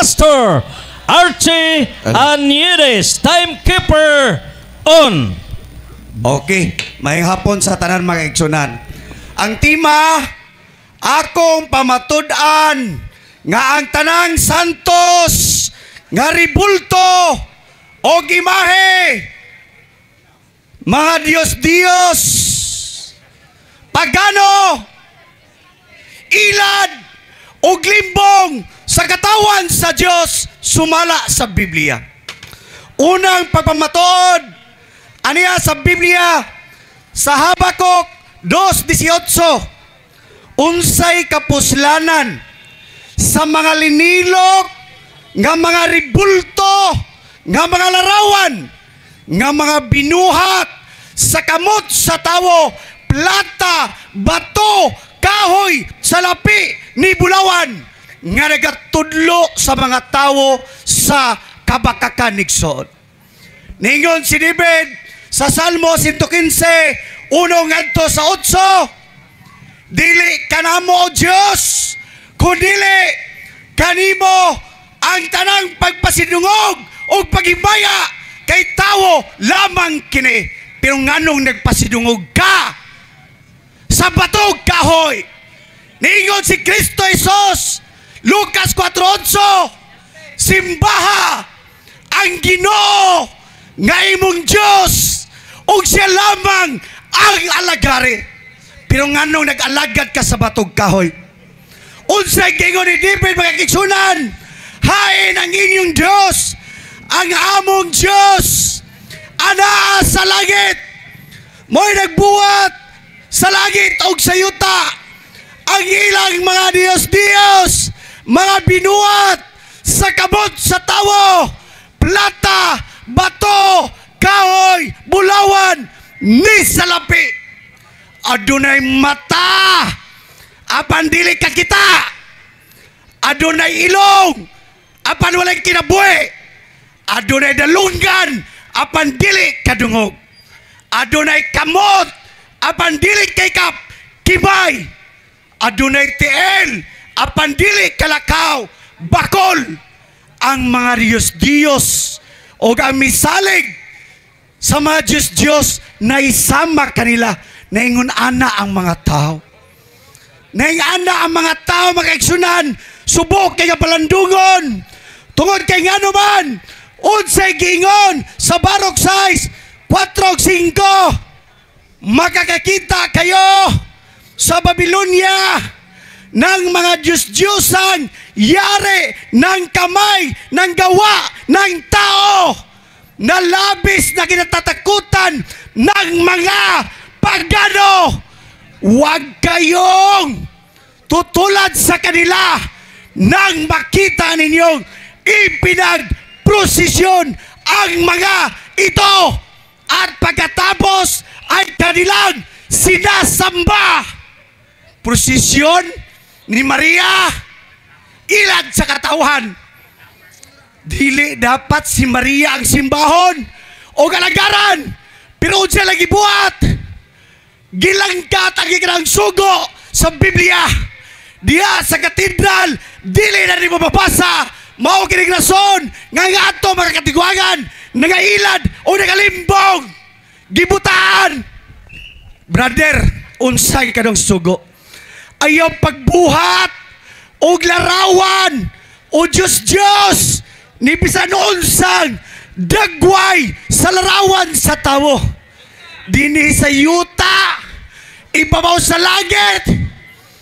Pastor Archie Aniedes, timekeeper on. Okay, may hapon sa tanan mga igsunan. Ang tema, akong pamatud-an nga ang tanang santos nga ribulto o imahe mga Diyos-Diyos pagano ilad o glimbong sa katawan sa Diyos sumala sa Biblia. Unang pagpamatod aniya sa Biblia sa Habakuk 2:18, unsay kapuslanan sa mga linilok nga mga ribulto nga mga larawan nga mga binuhat sa kamot sa tawo, plata, bato, kahoy, salapi ni bulawan nga nagatudlo sa mga tawo sa kabakakan igsoon. Ningon si David sa Salmo 115, 1-8, dili kanamo o Diyos, kundili kanimo ang tanang pagpasidungog o paghimbaya kay tawo lamang kini. Pero nganong nagpasidungog ka sa batog kahoy? Ningon si Kristo Jesus, Lucas 4:8, simbaha ang Ginoo nga imong Diyos ug siya lamang ang alagari. Pero nganong nag-alagad ka sa batog kahoy? Unsay gingon ni David mga kigsunan, hain ang inyong Diyos, ang among Diyos ana sa langit, mo'y nagbuhat sa langit o sa yuta. Ang ilang mga Diyos-Diyos, mga binuhat sa kabot sa tawo, plata, bato, kahoy, bulawan, ni salapi. Adunay mata, apan dili ka kita. Adunay ilong, apan walay kinabuhi. Adunay dalunggan, apan dili kadungog. Adunay kamot, apan dili kay kap kibay. Adunay tiel, apan dili kalakaw, bakol. Ang mga Diyos-Diyos o ang misalig sa mga Diyos-Diyos na isama kanila, naingon ana ang mga tao. Naingon ana ang mga tao mga igsunan, subok kay palandungon. Tungod kay nga naman, unsay gingon sa Barok 6:4-5, makakakita kayo sa Babylonia ng mga Diyos-Diyosan yari ng kamay ng gawa ng tao na labis na kinatatakutan ng mga pagano. Huwag kayong tutulad sa kanila nang makita ninyong ipinagprosesyon ang mga ito at pagkatapos ay kanilang sinasamba. Prosesyon ni Maria ilad sa katauhan. Dili dapat si Maria ang simbahon o kalagaran, pero siya lagi buhat gilangkat ang ikanang sugo sa Biblia diya sa katedral. Dili na rin mababasa mao kining rason nga nga ato mga katigwagan nagailad o nagalimbong gibutaan. Brother, unsay kanong sugo? Ayaw pagbuhat o larawan o Diyos-Diyos ni bisan unsang dagway sa larawan sa tawo. Dini sa yuta, ibabaw sa langit.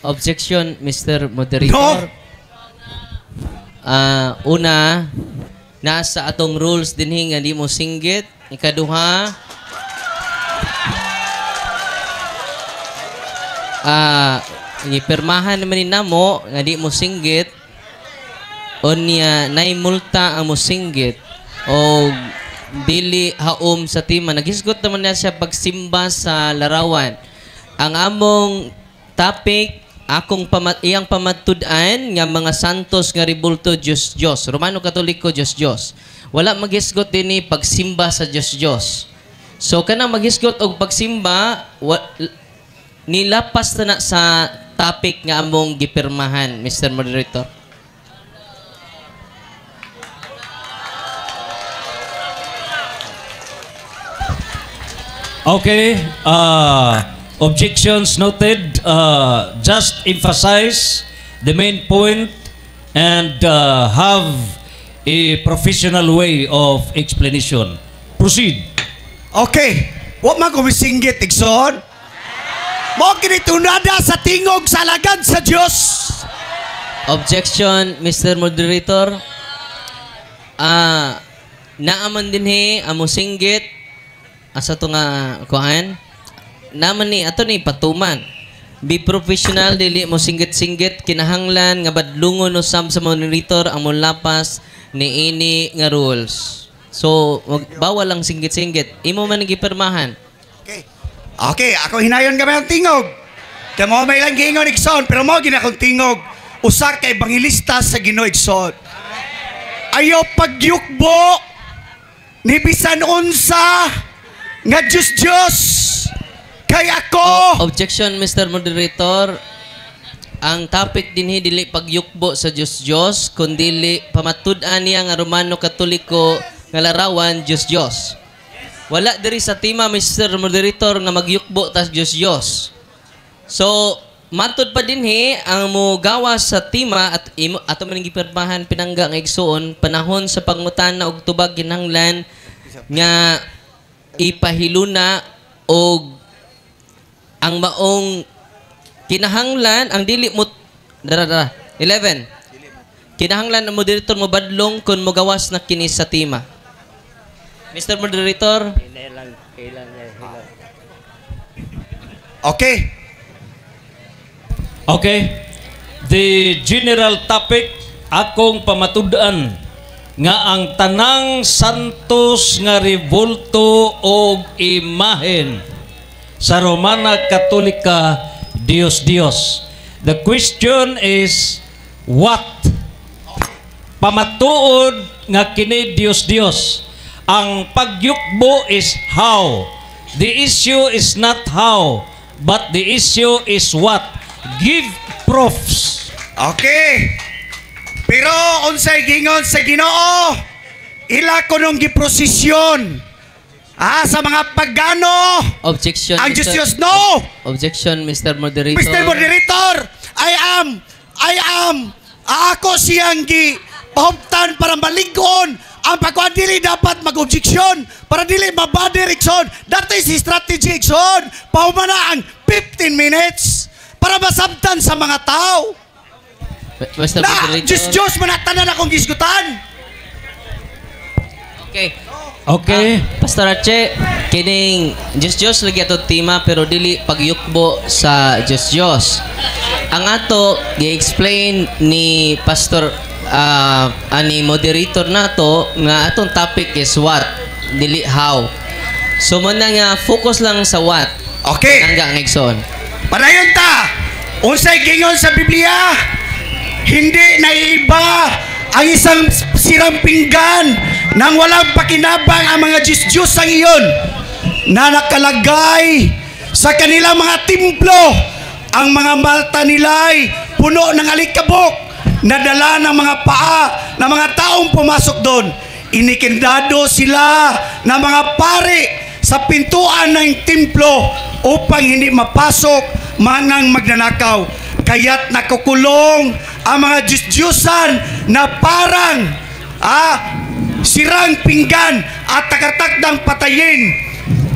Objection, Mr. Moderator. No. Una, nasa atong rules dinhi nga di mo singgit. Ikaduha, ipirmahan naman ni namo nga di mo singgit. Unya nay multa ang mo singgit o dili haom sa tima. Nagisgot naman na siya pagsimba sa larawan. Ang among topic, iyang pamatud-an nga mga santos nga ribulto Diyos-Diyos. Romano Katoliko Diyos-Diyos. Wala magisgot din ni pagsimba sa Diyos-Diyos. So kanang magisgot og pagsimba, nilapas na sa topic nga among gipirmahan, Mr. Moderator. Okay. Objections noted. Just emphasize the main point and have a professional way of explanation. Proceed. Okay. Wa man ko misinggit, Igsoon. Mo kinitunada sa tingog sa alagad sa Dios. Objection, Mr. Moderator. Naaman din amo singgit asa to nga kuan. Naman ni ato ni patuman. Be professional, dili mo singgit-singgit, kinahanglan nga badlungon usab sa moderator ang lapas ni ini nga rules. So, bawal lang singgit-singgit. Imo man gipirmahan. Okay. Okay, ako hinayon kami ang tingog. Kaya mo may lang gingon, Igsoon, pero mo ginakong tingog. Usa kay bangilista sa Ginoo, Igsoon. Ayaw pagyukbo ni bisan unsa nga Diyos. Kay ako. Objection, Mr. Moderator. Ang topic dinhi dili pagyukbo sa Diyos, kundi pamatud-an niya nga Romano Katoliko nga larawan Diyos. Wala diri sa tema, Mr. Moderator, nga magyukbo tas Diyos. So, matud pa dinhi ang mo gawas sa tema at ato man gipirmahan pinangga nga igsuon panahon sa pangutana og tubag kinahanglan nga ipahiluna og ang maong kinahanglan ang dili mo 11 kinahanglan ang moderator mo badlong kun mo gawas na kini sa tema. Mr. Moderator, Okay. Okay. The general topic akong pamatud-an nga ang tanang santos nga revolto og imahen sa Romana Katolika Dios. The question is what? Pamatuod nga kini Dios. Ang pagyukbo is how. The issue is not how, but the issue is what. Give proofs. Okay. Pero unsay gingon sa Ginoo, ila ko nung giprosesyon sa mga pagano. objection. Ang Diyos, no. Objection, Mr. Moderator. Mr. Moderator, I am ako siyang pahuptan para malingon ang pagkuhan. Dili dapat mag-objection para dili mabader, Igsoon. That is his strategy, Igsoon. Pahumana ang 15 minutes para masabtan sa mga tao. Mr. Na, Moderator. Diyos manatanan akong gisgutan. Okay. Okay. Pastor Arche, kining Diyos lagi ato tema pero dili pagyukbo sa Diyos. Ang ato gi-explain ni Pastor ani moderator nato nga atong topic is what, dili how. So muna nga focus lang sa what. Okay. Hanggang Igsoon. Padayon ta. Unsay gingon sa Biblia? Hindi naiba ang isang sirang pinggan nang walang pakinabang ang mga Diyos ang iyon na nakalagay sa kanilang mga templo. Ang mga malta nila'y puno ng alikabok na dala ng mga paa ng mga taong pumasok doon. Inikindado sila ng mga pare sa pintuan ng templo upang hindi mapasok manang magnanakaw. Kaya't nakukulong ang mga Diyos-Diyosan na parang sirang pinggan at takatakdang patayin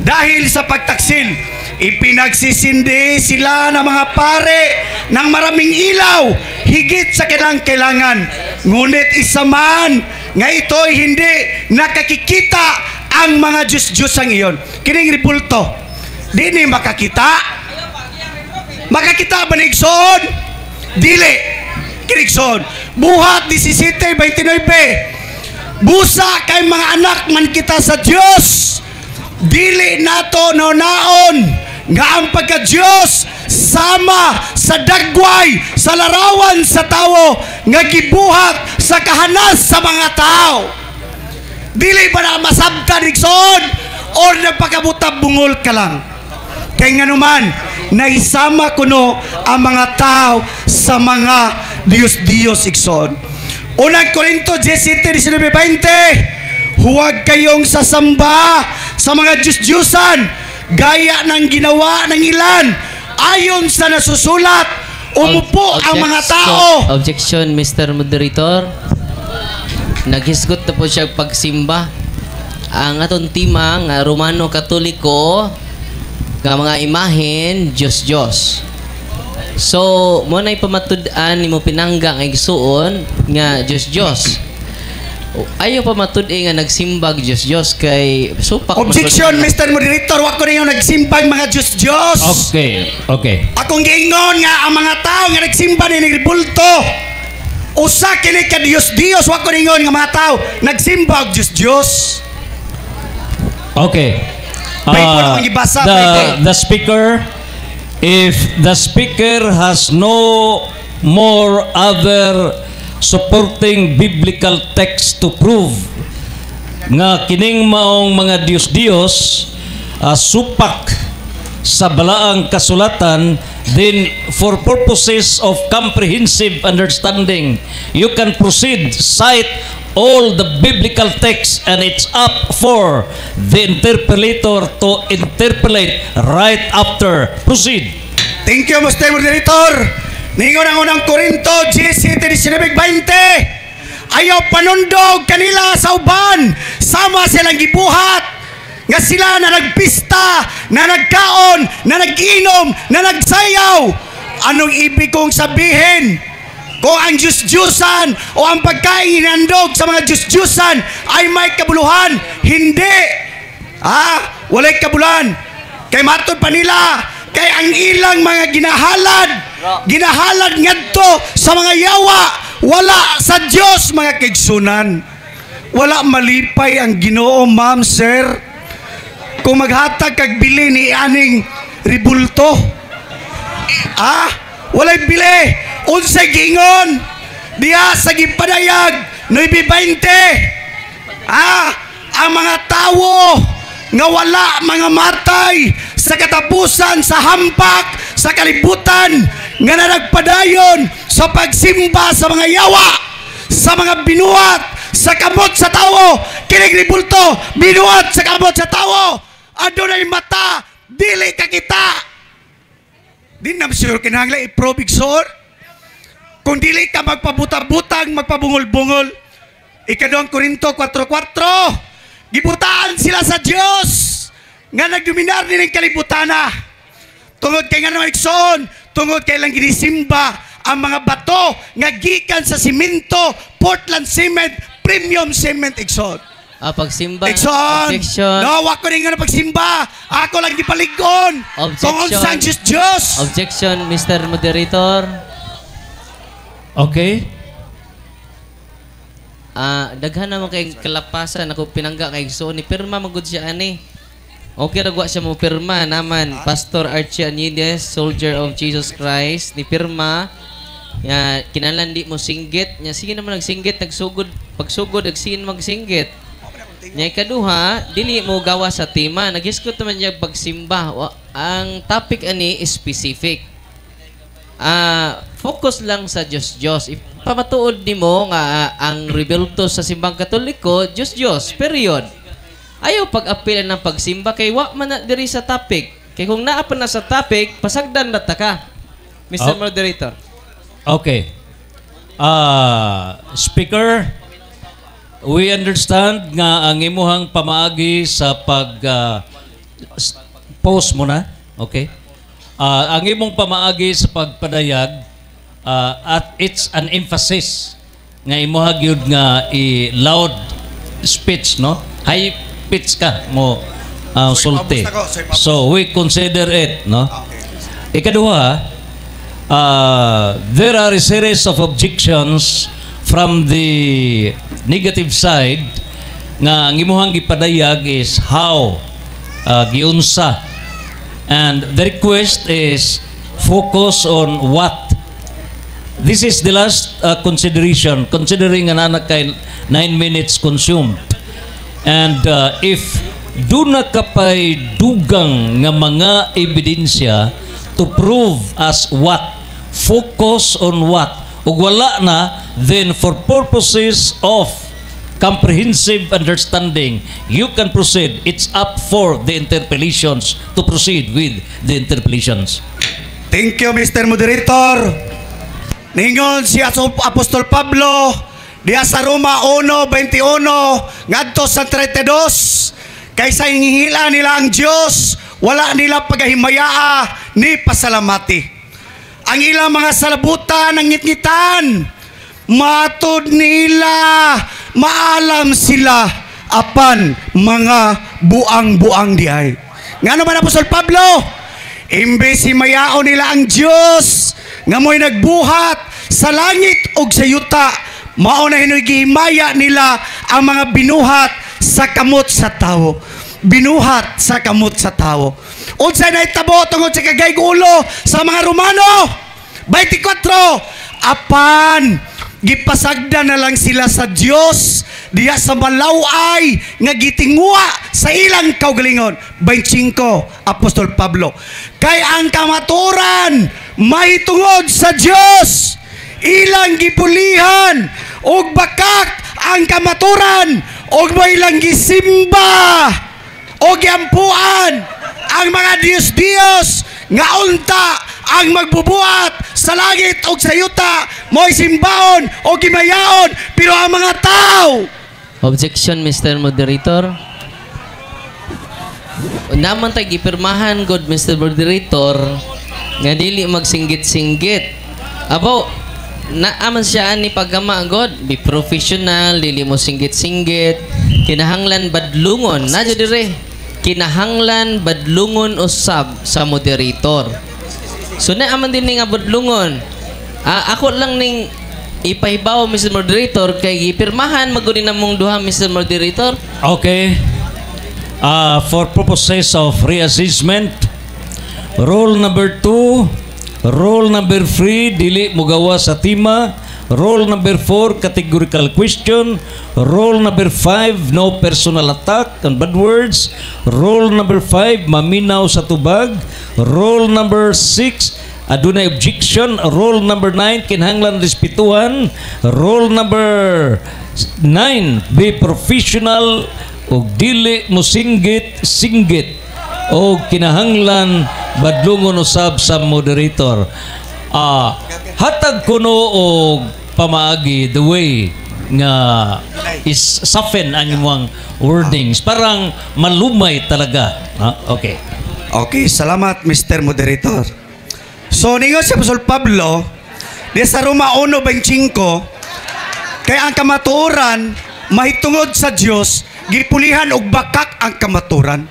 dahil sa pagtaksil. Ipinagsisindi sila ng mga pare ng maraming ilaw higit sa kailangan. Ngunit isa man nga ito'y hindi nakakikita ang mga Diyos-Diyosang iyon. Kining ribulto, di ni makakita. Makakita ba ni Igsoon? Dili. Kirigsoon. Buhat 17:29. Busa kay mga anak man kita sa Dios. Dili nato naon nga ang pagka-Dios sama sa dagway sa larawan sa tawo nga gibuhat sa kahanas sa mga tao. Dili ba na masabtan, Igsoon? O nagpakabutab bungol ka lang? Kaya nga naman, naisama ko no ang mga tao sa mga Diyos, Igsoon. Unang Korinto 17:19, huwag kayong sasamba sa mga Diyos-Diyosan gaya ng ginawa ng ilan. Ayon sa nasusulat, umupo ang mga tao. Objection, Mr. Moderator. Naghisgot na po siya pagsimba. Ang atong tima nga Romano Katoliko nga mga imahen Diyos. So, mo na'y pamatud-an ni mo pinangga nga igsuon nga Diyos. Ayaw pamatud-i nga nagsimbag Diyos kay supak. Objection, Mr. Moderator, wako ninyo nagsimbag mga Diyos. Okay. Akong giingon nga ang mga tao nga nagsimba ni nagribulto. Usa kini ka Diyos, wako ningon nga mga tao nagsimbag Diyos. Okay. The speaker, if the speaker has no more other supporting biblical text to prove nga kining maong mga Diyos supak sa balaang kasulatan, then for purposes of comprehensive understanding, you can proceed, cite all the biblical text, and it's up for the interpolator to interpolate right after. Proceed. Thank you, Mr. Moderator. Ningon ang unang Korinto 17:19-20. Ayaw panundog kanila sa uban, sama silang gibuhat nga sila na nagpista, na nagkaon, na nag-inom, na nagsayaw. Anong ibig kong sabihin? Kung ang Diyos-Diyosan o ang pagkain hinandog sa mga Diyos-Diyosan ay may kabuluhan, hindi. Walay kabuluhan. Kay matod pa nila, kay ang ilang mga ginahalad ngadto sa mga yawa, wala sa Diyos mga kaigsunan. Wala malipay ang Ginoo, ma'am, sir. Kung maghatag kag bili ni aning ribulto, walay bili. Unsay gingon diha sa gipadayag 9:20. Ang mga tawo nga wala mga matay sa katapusan sa hampak sa kalibutan nga nagpadayon sa pagsimba sa mga yawa, sa mga binuhat sa kamot sa tawo. Kining ribulto binuhat sa kamot sa tawo. Adunay mata, dili ka kita. Di na sure kinahanglan i-probe sor. Kung dili ka magpabuta-butang, magpabungol-bungol. 2 Korinto 4:4. Gibutaan sila sa Dios nga nagdominar din ng kalibutana. Tungod kay nga naman ikson, tungod kay lang ginisimba ang mga bato nga gikan sa simento, Portland cement, premium cement ikson. Pagsimba. Objection. No, wako rin nga na pagsimba. Ako lang gipaligon. Kung unsang Diyos. Objection, Mr. Moderator. Okay. Daghan naman kay kalapasan ako pinangga kay so ni pirma magud siya ani. Okay ra siya mo pirma naman. Pastor Archie Anides, Soldier of Jesus Christ, ni pirma. Kinahanglan di mo singgit. Nya sige naman nagsinggit, nagsugod, pagsugod agsin magsinggit. Nya ikaduha, dili mo gawa sa tema. Nagisgot naman niya pagsimba. Ang topic ani is specific. Focus lang sa Diyos. Pamatuod nimo nga ang rebelto sa simbang Katoliko, Diyos, period. Ayaw pag-apilan ng pagsimba kay wa man na diri sa topic. Kay kung naa pa na sa topic, pasagdan na ta ka. Mr. Moderator. Okay. Speaker, we understand nga ang imuhang pamaagi sa post mo na. Okay. Ang imong pamaagi sa pagpadayag at it's an emphasis nga imuha gyud nga i-loud speech, no? High pitch ka mo sulti. So we consider it, no? Ikaduha, there are a series of objections from the negative side nga ang imuhang gipadayag is how giunsa. And the request is focus on what. This is the last consideration, considering an anak kay 9 minutes consumed. And if do na kapay dugang nga mga ebidensya to prove as what, focus on what, ug wala na, then for purposes of comprehensive understanding, you can proceed. It's up for the interpellations to proceed with the interpellations. Thank you, Mr. Moderator. Ningon si Apostol Pablo diya sa Roma 1:21 ngadto sa 32, kaysa hingila nila ang Dios, wala nila pagahimayaa ni pasalamati. Ang ilang mga salabutan ang ngitngitan, matod nila, maalam sila apan mga buang-buang diay. Ngano man Apostol Pablo? Imbes himayaon nila ang Dios nga mo'y nagbuhat sa langit ug sa yuta, mao na hinugihimaya nila ang mga binuhat sa kamot sa tawo. Binuhat sa kamot sa tawo. Unsay nahitabo tungod sa kagayg ulo sa mga Romano 24, apan gipasagda na lang sila sa Dios diya sa malaway nga gitingwa sa ilang kaugalingon. 25, Apostol Pablo, kay ang kamaturan mahitungod sa Dios, ilang gipulihan og bakak ang kamaturan og may ilang gisimba o giampuan ang mga Diyos nga unta ang magbubuhat sa langit o sa yuta, mo'y simbaon o gimayaon, pero ang mga tao. Objection, Mr. Moderator. Naman tayo gipirmahan, good Mr. Moderator, nga dili magsinggit-singgit. Abo, naaman siya ni pagkama, God, be professional, dili mo singgit-singgit, kinahanglan badlungon, na dire. Kinahanglan badlungon usab sa moderator. So na aman din nga badlungon. Ako lang ning ipahibaw, Mr. Moderator, kay gipirmahan maguni na mong duha, Mr. Moderator. Okay. For purposes of reassessment, rule number 2, rule number 3, dili mo gawa sa tima. Rule number 4, categorical question. Rule number 5, no personal attack and bad words. Rule number 5, maminaw sa tubag. Rule number 6, adunay objection. Rule number 9, kinahanglan respetuhan. Rule number 9, be professional o dili mo singgit o kinahanglan badlungon usab sa moderator. Hatag kuno og pamaagi the way nga is soften ang imong wordings, parang malumay talaga. Okay. Okay, salamat Mr. Moderator. So ningon si Apostol Pablo di sa Roma 1:25, kay ang kamatuoran mahitungod sa Dios, gipulihan og bakak ang kamaturan.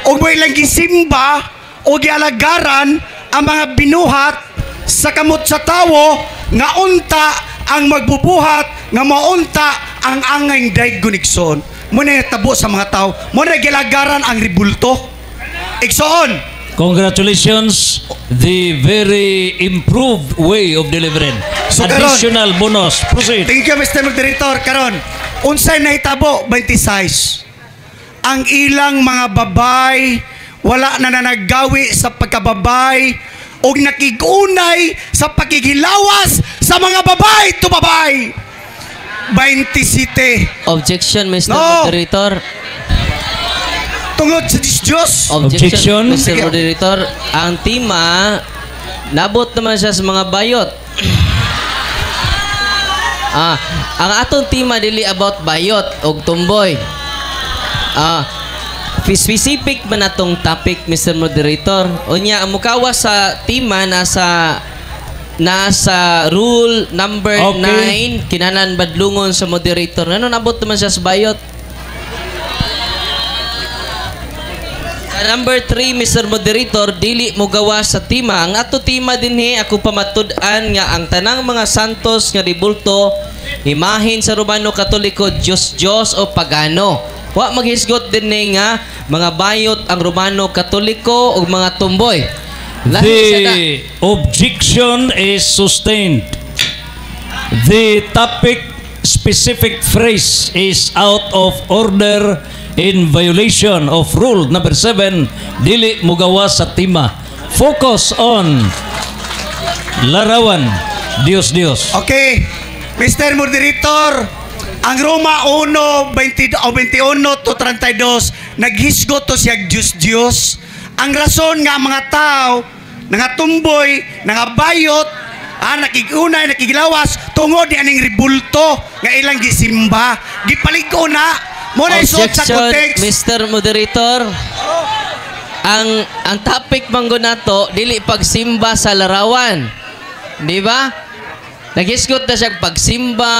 Og may lang gisimba o gialagaran ang mga binuhat sa kamot sa tawo nga unta ang magbubuhat nga maunta ang angay daig gunigson. Muna tabo sa mga tao, muna gilagaran ang ribulto. Igsoon. Congratulations, the very improved way of delivering. So, additional bonus. Proceed. Thank you, Mr. Moderator. Karon, unsay nahitabo 26. Ang ilang mga babay wala na nanagawi sa pagkababay o nakigunay sa pagkikilawas sa mga babay to babay. 27. Objection, Mr. No. Moderator. Tungod sa Diyos. Objection. Mr. Moderator. Ang tima, nabot naman siya sa mga bayot. Ang atong tima dili about bayot o tumboy. Specific man atong topic, Mr. Moderator. Unya, ang mukawa sa tima nasa rule number 9, kinanan badlungon sa moderator. Ano nabot naman siya sa bayot? Number 3, Mr. Moderator, dili mo gawa sa tima. Ang ato tima dinhi, ako pamatud-an nga ang tanang mga santos nga ribulto, imahin sa Romano Katoliko, Diyos o pagano. Wa maghisgot din nga mga bayot ang Romano Katoliko o mga tumboy. The objection is sustained. The topic specific phrase is out of order in violation of rule number 7, dili mugawa sa tima. Focus on larawan. Dios. Okay, Mr. Moderator, Ang Roma 1:20 o 21 to 32 naghisgot to siya Diyos. Ang rason nga mga tao nangatumboy, nangabayot, nakigunay, nakigilawas tungod ni aning ribulto nga ilang gisimba, gipalig-o na mo na isuot sa context. Mr. Moderator. Ang topic manggo nato dili pagsimba sa larawan. Di ba? Naghisgot na siya pagsimba.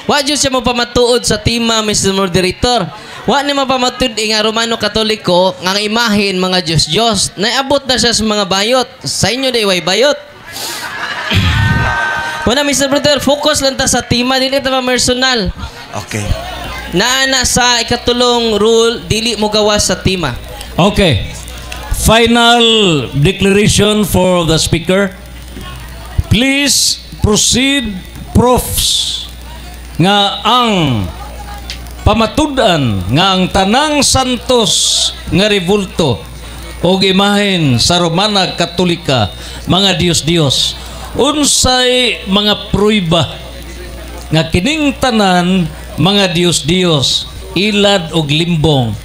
Wa jud siya mo pamatuod sa tema, Mr. Moderator. Wa ni mapamatud nga Romano Katoliko nga imahin mga Diyos. Naabot na siya sa mga bayot. Sa inyo day way bayot. Wala, Mr. Moderator, focus lang ta sa tema, dili ta personal. Okay. Naana sa ikatulong rule, dili mo gawas sa tema. Okay. Final declaration for the speaker. Please proceed, profs, nga ang pamatudan nga ang tanang santos nga ribulto o imahen sa Romana Katolika, mga Diyos-Diyos, unsay mga pruiba nga kining tanan mga Diyos-Diyos, ilad og limbong.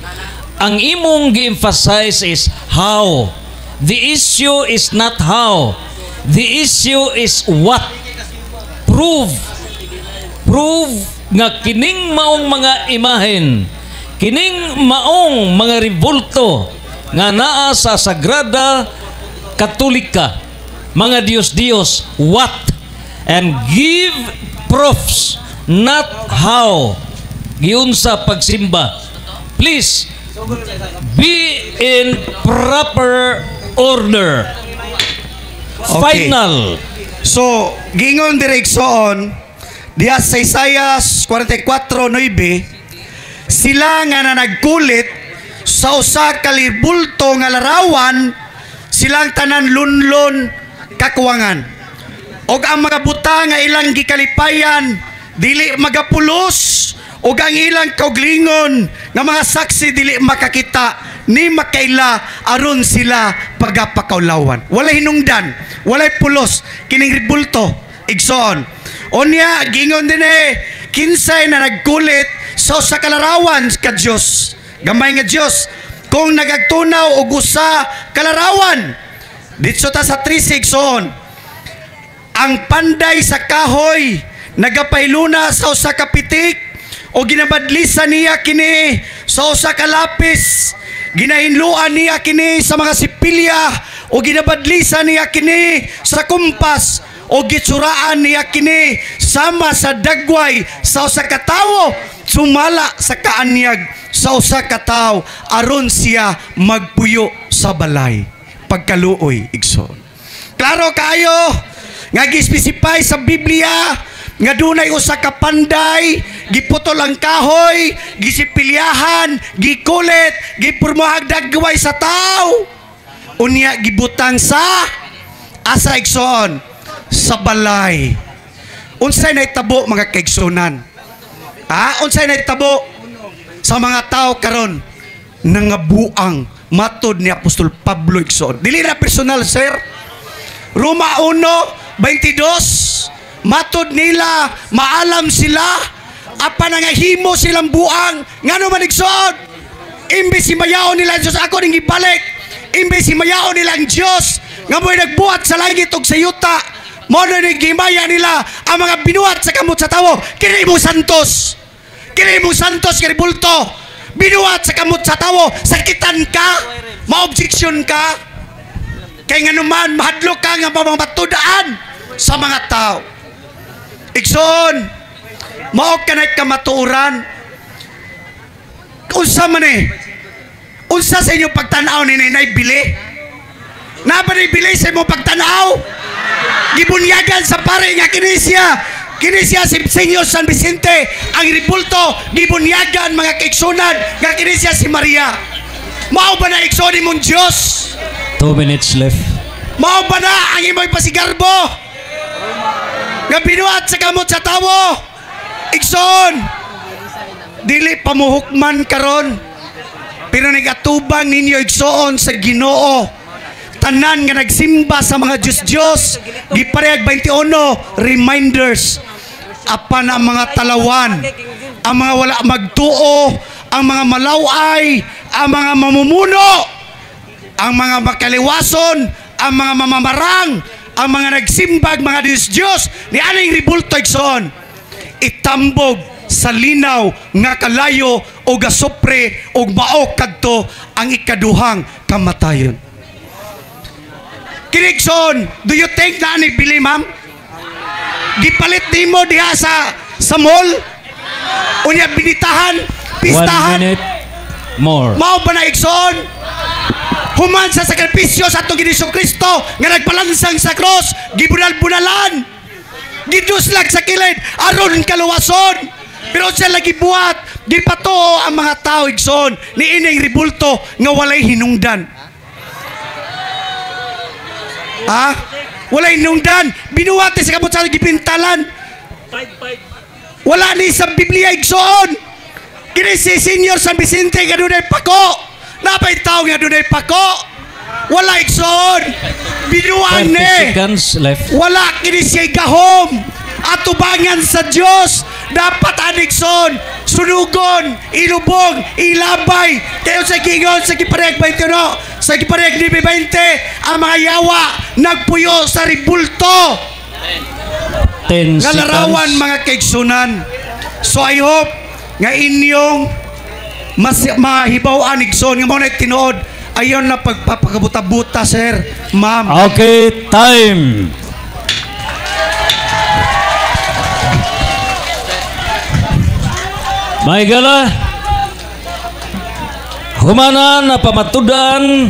Ang imong gi-emphasize is how. The issue is not how. The issue is what. Prove nga kining maong mga imahen, kining maong mga ribulto nga naa sa Sagrada Katolika, mga Diyos-Diyos, what? And give proofs, not how. Giunsa pagsimba. Please be in proper order. Okay. Final. So, gingon direksyon diya sa Isaias 44:9, sila nga na nagkulit sa usa ka libulto nga larawan, silang tanan lunlon kakuwangan. Og ang mga buta nga ilang gikalipayan dili magapulos, og ang ilang kauglingon nga mga saksi dili makakita ni makaila aron sila pagapakaulawan. Walay hinungdan, walay pulos kining ribulto igsoon. Onya gingon din kinsay na nagkulit sa usa ka larawan ka Dios, gamay nga Dios, kung nagagtunaw og usa ka larawan. Dito ta sa 3:6 igsoon. Ang panday sa kahoy nagapailuna sa usa ka pitik o ginabadlisan niya kini sa usa ka lapis, ginahinluan niya kini sa mga sipilya o ginabadlisan niya kini sa kumpas o gitsuraan niya kini sama sa dagway sa usa ka tawo, sumala sa kaanyag sa usa ka tawo aron siya magpuyo sa balay. Pagkaluoy igsoon. Klaro kayo nga gispecify sa Biblia nga dunay usa ka panday, giputol ang kahoy, gisipilyahan, gikulit, gipurmohag dagway sa tawo, unya gibutang sa asa igsoon, sa balay. Unsay naitabo mga kaigsunan? Unsay naitabo sa mga tao karon? Nangabuang matod ni Apostol Pablo igsoon. Dili na personal, sir. Roma 1:22, matod nila, maalam sila, apa nangahimo silang buang, ngano man igsoon. Imbes si mayaon nila Diyos, ako ning ibalik. Imbes si mayaon nila ang Diyos, nga mo'y nagbuhat sa langit ug sa yuta, mo na nagimaya nila ang mga binuhat sa kamot sa tawo. Kini mo santos. Kini mo santos kini bulto. Binuhat sa kamot sa tawo, sakitan ka, ma-objection ka. Kaya nga naman, mahadlok ka nga mamatudaan sa mga tao. Igsoon, maog ka na'y kamatuuran. Unsa man unsa sa inyong pagtanaw ni Nanay Bili? Nabali bili sa inyong pagtanaw? Gibunyagan sa pare nga kinisya si Senyor San Vicente, ang ribulto, gibunyagan mga kaigsunan nga kinisya si Maria. Mao ba na igsoon mong Diyos? 2 minutes left. Mao ba na ang imo'y pasigarbo nga binuhat sa kamot sa tawo? Igsoon, dili pamuhukman karon, pero nagatubang ninyo igsoon sa Ginoo. Tanan nga nagsimba sa mga Diyos-Diyos, giparehag 21 reminders. apan ang mga talawan, ang mga wala magtuo, ang mga malaway, ang mga mamumuno, ang mga makaliwason, ang mga mamamarang, ang mga nagsimbag, mga Diyos, ni aning ribulto igsoon, itambog sa linaw nga kalayo o gasopre o mao kadto ang ikaduhang kamatayon. Kinigson, do you think na ni bili, ma'am? Gipalit nimo diha sa mall? Unya binitahan, 1 pistahan? minute more. Mao ba na igsoon? Human sa sakripisyo sa atong Ginoong Kristo nga nagpalansang sa cross, gibunal-bunalan, giduslag sa kilid aron kaluwason. Pero siya lagi buhat, gipatuo ang mga tao igsoon ni ining ribulto nga walay hinungdan. Ha? Walay hinungdan, binuwate sa kamot sa gipintalan. Wala ni sa Biblia igsoon. Kini si Senior San Vicente nga dunay pako. Napay tao nga dunay pako. Wala igsoon. Binuan 30 ni. seconds left. Wala kini siya gahom. Atubangan sa Dios. Dapat anigson, sunugon, ilubog, ilabay. Kayo sa kingon sa Kipareg 21, sa Kipareg 20, ang mga yawa nagpuyo sa ribulto. 10 Nga larawan seconds. mga kaigsunan. So I hope nga inyong mahibaw-an igsoon nga mo na tinuod ayon na pagpapakabuta-buta, sir, ma'am. Okay, time. May gala. Humana na pamatudan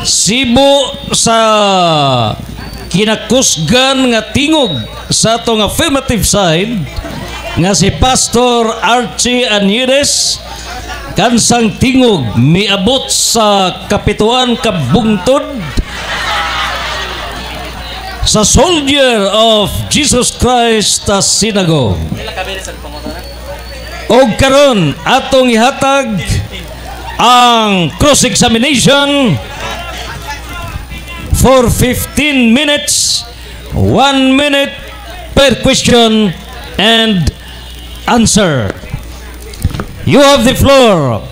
Sibo sa kinakusgan nga tingog sa atong affirmative side nga si Pastor Archie Anires kansang tingog miabot sa kapituan ka bungtod sa Soldier of Jesus Christ Synagogue. O karon atong ihatag ang cross-examination for 15 minutes, 1 minute per question and answer. You have the floor,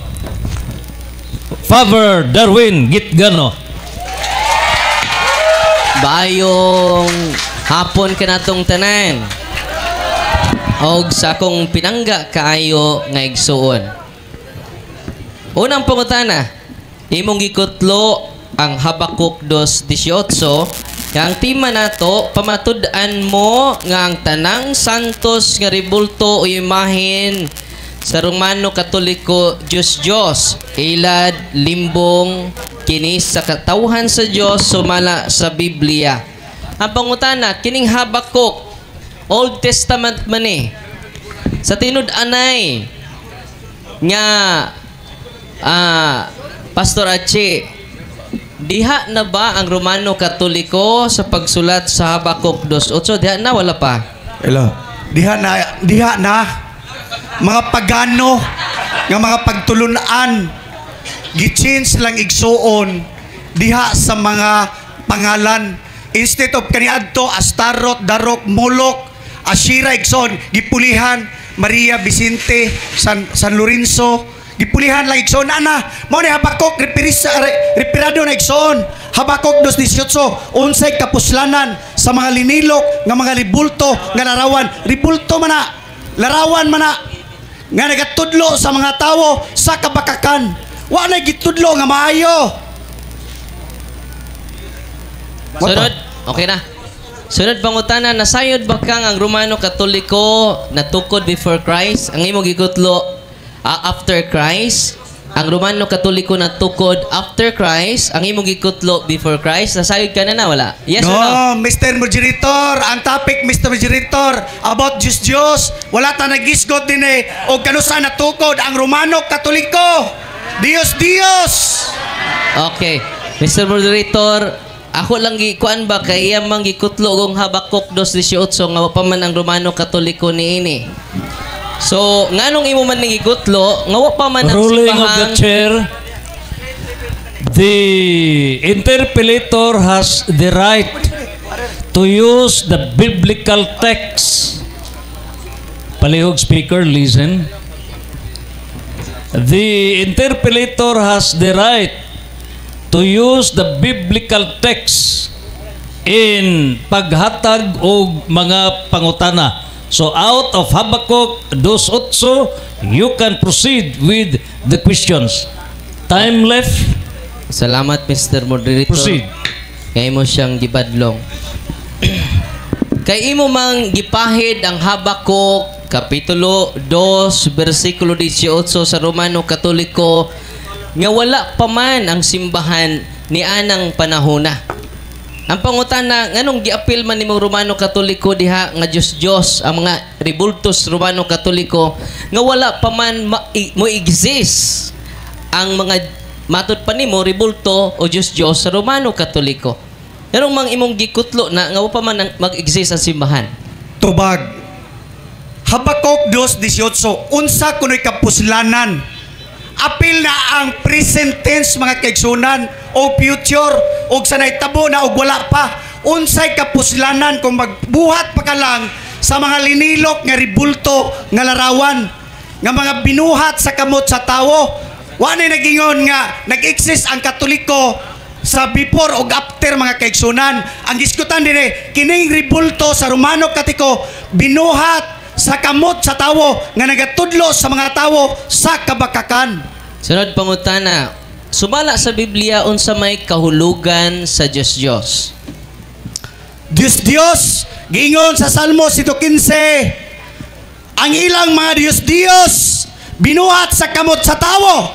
Father Darwin Gitgano. Bayong hapon ka natong tanan. Og sa akong pinangga kaayo nga igsuon. Unang pangutana, imong gikutlo ang Habakuk 2:18. Ang tema nato, pamatud-an mo nga ang tanang santos nga ribulto o imahin sa Romano Katoliko Diyos, ilad, limbong, kinis sa katawhan sa Diyos sumala sa Biblia. Ang pangutana, kining Habakuk Old Testament man eh. Sa tinud-anay nga Pastor Achi, diha na ba ang Romano Katoliko sa pagsulat sa Habakuk 2:8? Diha na, wala pa? Hello. Diha na. Mga pagano, nga mga pagtulunan, gi-change lang igsuon, diha sa mga pangalan. Instead of kaniadto, Astarot, Darok, Molok, Ashira, igsoon, gipulihan, Maria Vicente, San Lorenzo, gipulihan lang igsoon. Ana, mo ni Habakuk, repirado na igsoon. Habakuk 2:18, unsay kapuslanan sa mga linilok, nga mga ribulto, nga larawan. Ribulto man na, larawan man na, nga nagatudlo sa mga tawo sa kabakakan. Wa na gitudlo nga maayo. Sunod, okay na. Sunod pangutana, nasayod ba kang ang Romano Katoliko natukod before Christ? Ang imong gikutlo after Christ? Ang Romano Katoliko natukod after Christ? Ang imong gikutlo before Christ? Nasayod ka na wala? Yes or no? No, Mr. Moderator, ang topic, Mr. Moderator, about Diyos. Wala ta nagisgot din eh. O kanusa natukod ang Romano Katoliko. Dios. Okay. Mr. Moderator, ako lang gikuan ba kay iya mang gikutlo gong Habakuk 2:18 nga pa man ang Romano Katoliko niini. So, nganong imo man ning gikutlo, nga wa pa man ang Ruling of the simbahan. chair. The interpellator has the right to use the biblical text Palihog speaker, listen. The interpolator has the right to use the biblical text in paghatag og mga pangutana. So out of Habakkuk 2:8, you can proceed with the questions. Time left. Salamat, Mr. Moderator. Proceed. Kaya mo siyang gibadlong. Kay imo mang gipahid ang Habakuk Kapitulo 2, versikulo 18 sa Romano Katoliko nga wala pa man ang simbahan ni anang panahona. Ang pangutana, nganong giapil man nimong Romano Katoliko diha nga Diyos ang mga rebultos Romano Katoliko nga wala pa man mo exist ang mga matud pa nimo rebulto o Diyos sa Romano Katoliko. Pero mang imong gikutlo na nga pa man mag-exist ang simbahan. Tubag. Habakuk 2:18, unsa kuno'y kapuslanan. Apil na ang present tense mga kaigsunan o future o sanay tabo na o wala pa. Unsay kapuslanan kung magbuhat pa ka lang sa mga linilok nga ribulto nga larawan nga mga binuhat sa kamot sa tawo. Wala nagingon nga nag-exist ang Katoliko sa before o after mga kaigsunan. Ang diskutan din kining ribulto sa Romano Katiko binuhat sa kamot sa tawo nga nagatudlo sa mga tawo sa kabakakan. Sunod pangutana, sumala sa Biblia unsa may kahulugan sa Diyos. Diyos, giingon sa Salmo 115, ang ilang mga Diyos binuhat sa kamot sa tawo,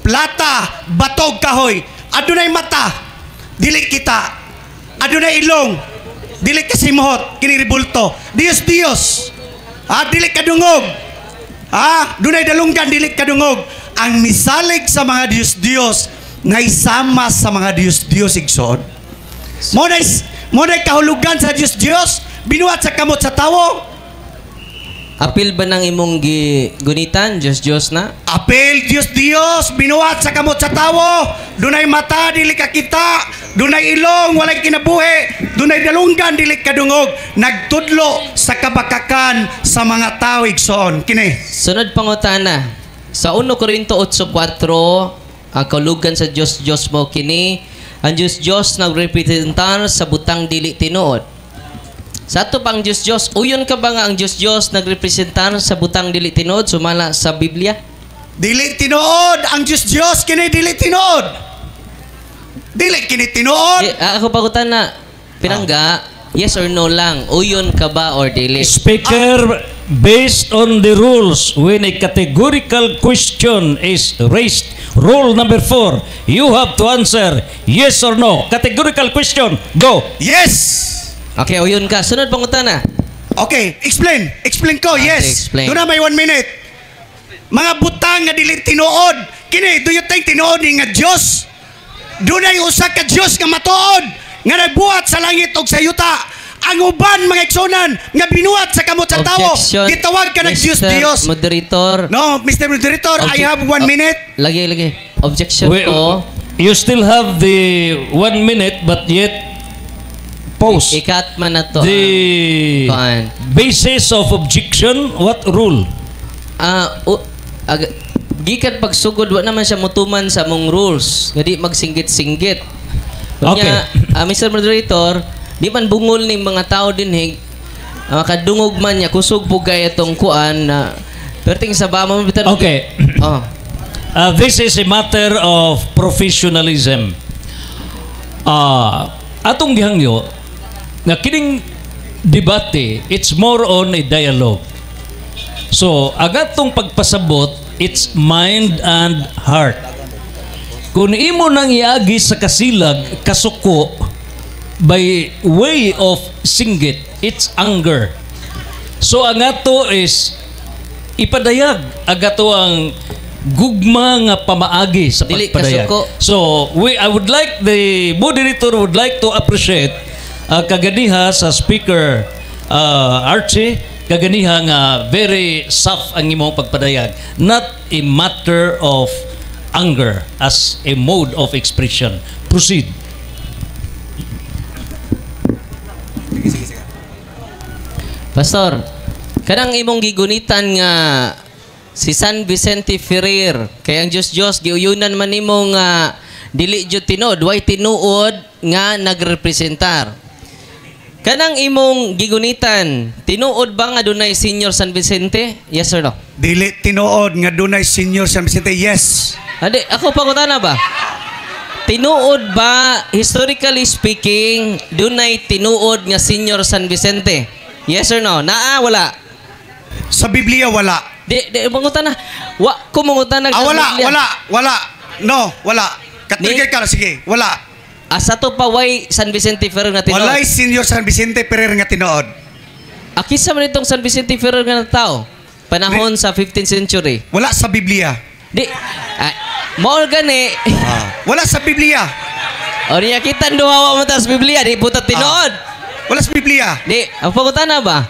plata, batog kahoy, adunay mata, dili kita, adunay ilong, dili kasimuhot, kiniribulto, Diyos. Dili kadungog. Dunay dalunggan, dili kadungog. Ang misalig sa mga Diyos nga isama sa mga Diyos igsoon. Mo na kahulugan sa Diyos binuhat sa kamot sa tawo. Apil ba ng imong gunitan Diyos na? Apil Diyos binuhat sa kamot sa tawo. Dunay mata, dili ka kita. Dunay ilong, walay kinabuhi. Dunay dalunggan, dili kadungog. Nagtudlo sa kabakakan sa mga tao igsoon. Kini. Sunod pangutana. Sa 1 Corinto 8:4, ang kahulugan sa Diyos mo kini, ang Diyos nagrepresentar sa butang dili tinuod. Sa ato pang Diyos, uyon ka ba nga ang Diyos nagrepresentar sa butang dili tinuod sumala sa Biblia? Dili tinuod ang Diyos kini dili tinuod. Dili kini tinuod. Ako pagutan na pinangga, yes or no lang. Uyon ka ba or dili? Speaker, based on the rules, when a categorical question is raised, rule number 4, you have to answer yes or no. Categorical question, go. Yes. Okay, uyon ka. Sunod pangutana. Okay, explain. Explain ko, yes. Explain. Doon na may 1 minute. Mga butang nga dili tinuod. Kini, do you think tinuod ni nga Diyos? Doon ay usa ka Diyos nga matuod, nga nagbuhat sa langit o sa yuta. Ang uban mga iksonan nga binuhat sa kamot sa tawo. Gitawag ka ng Diyos. Moderator. No, Mr. Moderator, I have 1 minute. Lagi. Objection ko. You still have the 1 minute, but yet pause. Ikat man na to. The basis of objection, what rule? Gikan pagsugod, wa naman siya mutuman sa mong rules. Nga di magsinggit-singgit. Okay. Mr. Moderator, di man bungol ni mga tao din kadungog man niya, kusog po gaya itong kuan na perting sa bama. Okay. This is a matter of professionalism. Atong gihangyo, nga kining debate, it's more on a dialogue. So, agatong pagpasabot, it's mind and heart. Kung imo nang iagi sa kasilag, kasuko, by way of singgit, it's anger. So, ang ato is ipadayag. Agato ang gugma nga pamaagi sa pagpadayag. So, I would like, the moderator would like to appreciate kaganiha sa Speaker Archie, kaganiha nga very soft ang imong pagpadayag, not a matter of anger as a mode of expression. Proceed. Pastor, Kanang imong gigunitan nga si San Vicente Ferrer, kay ang Diyos giuyunan man nimo nga dili jud tinuod, way tinuod nga nagrepresentar. Kanang imong gigunitan, tinuod ba nga dunay Senior San Vicente? Yes or no? Dili tinuod nga dunay Senior San Vicente. Yes. Adi, ako pangutana ba? Tinuod ba, historically speaking, dunay tinuod nga Senior San Vicente? Yes or no? Naa, wala. Sa Biblia wala. Di, mangutana. Kumangutana. Wala. No, wala. Katrigay ka na, sige. Wala. Asa to pa way San Vicente Ferrer nga tinuod? Walay Senior San Vicente Ferrer nga tinuod. Akisa man itong San Vicente Ferrer nga tao? Panahon sa 15th century. Wala sa Biblia. Di, maol gani. Wala sa Biblia. O niya kita duhawa mo ta sa Biblia, di puta tinuod. Wala sa Biblia. Di, ang pangutana ba?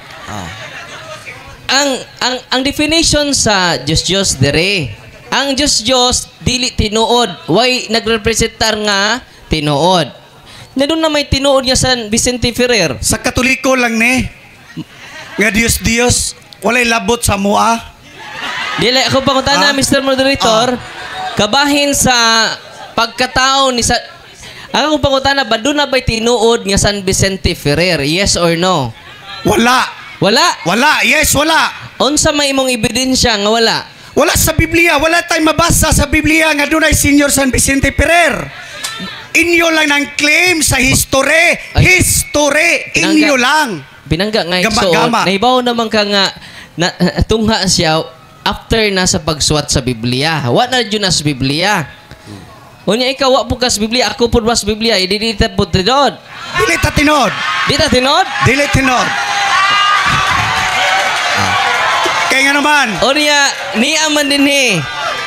Ang definition sa Diyos dire. Ang Diyos dili tinuod, way nagrepresentar nga tinuod. Na doon na may tinuod niya San Vicente Ferrer. Sa Katoliko lang ni. Nga Dios, walay labot sa mua. Dili ako pangutana, Mr. Moderator, kabahin sa pagkatao ni sa ako pangutana ba doon na ba'y tinuod nga San Vicente Ferrer? Yes or no? Wala. Wala. Yes, wala. Unsa may imong ebidensya nga wala? Wala sa Biblia. Wala tayong mabasa sa Biblia nga dunay Senior San Vicente Ferrer. Inyo lang ng claim sa history. History. Inyo lang. Binangga nga Gama-gama. Naibaw naman ka nga tungha siya after na sa pagsuwat sa Biblia. Wa na dyan na sa Biblia. Unya ikaw, wa po ka sa Biblia. Ako po ba sa Biblia? Ididita po tinod. Dili ta tinod. Dita tinod? Dili tinod. Kaya nga naman. Unya, niya man din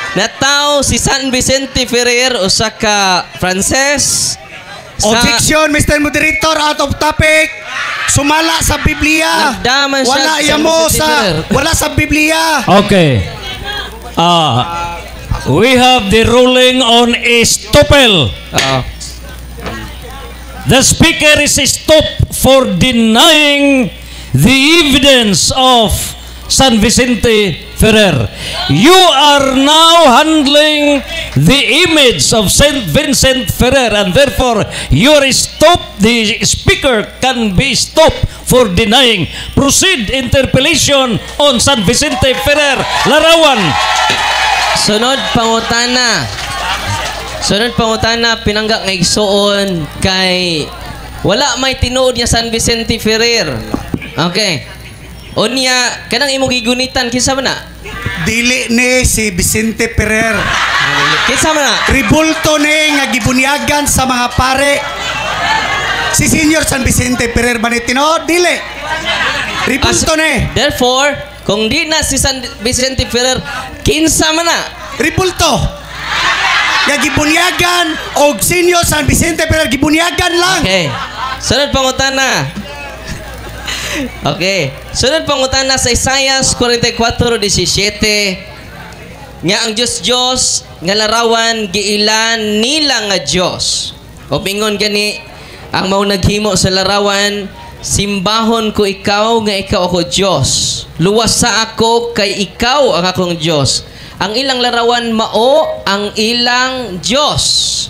nataw si San Vicente Ferrer o sa ka Frances. Objection, Mr. Moderator, out of topic. Sumala sa Biblia. Nagdaman siya Wala sa yamo Vicente sa Ferrer. wala sa Biblia. Okay. We have the ruling on estopel. The speaker is stopped for denying the evidence of San Vicente Ferrer. You are now handling the image of Saint Vincent Ferrer, and therefore you are stopped. The speaker can be stopped for denying. Proceed interpellation on San Vicente Ferrer, Larawan. Sunod pangutana, pinangga nga igsuon kay wala may tinuod niya San Vicente Ferrer. Okay. Unya, kanang imong gigunitan kinsa man na? Dili ni si Vicente Ferrer. Kinsa man na? Ribulto ni nga gibunyagan sa mga pare. Si Senior San Vicente Ferrer ba ni tinod? Dili. Ribulto ni. Therefore, kung di na si San Vicente Ferrer, kinsa man na? Ribulto. Nga gibunyagan og Senior San Vicente Ferrer gibunyagan lang. Okay. Sunod pangutana. Okay. Sunod pangutana sa Isaiah 44:17. Nga ang Diyos nga larawan giilan nila nga Diyos. O pingon gani ang mao naghimo sa larawan, simbahon ko ikaw nga ikaw ako Diyos. Luwas sa ako kay ikaw ang akong Diyos. Ang ilang larawan mao ang ilang Diyos.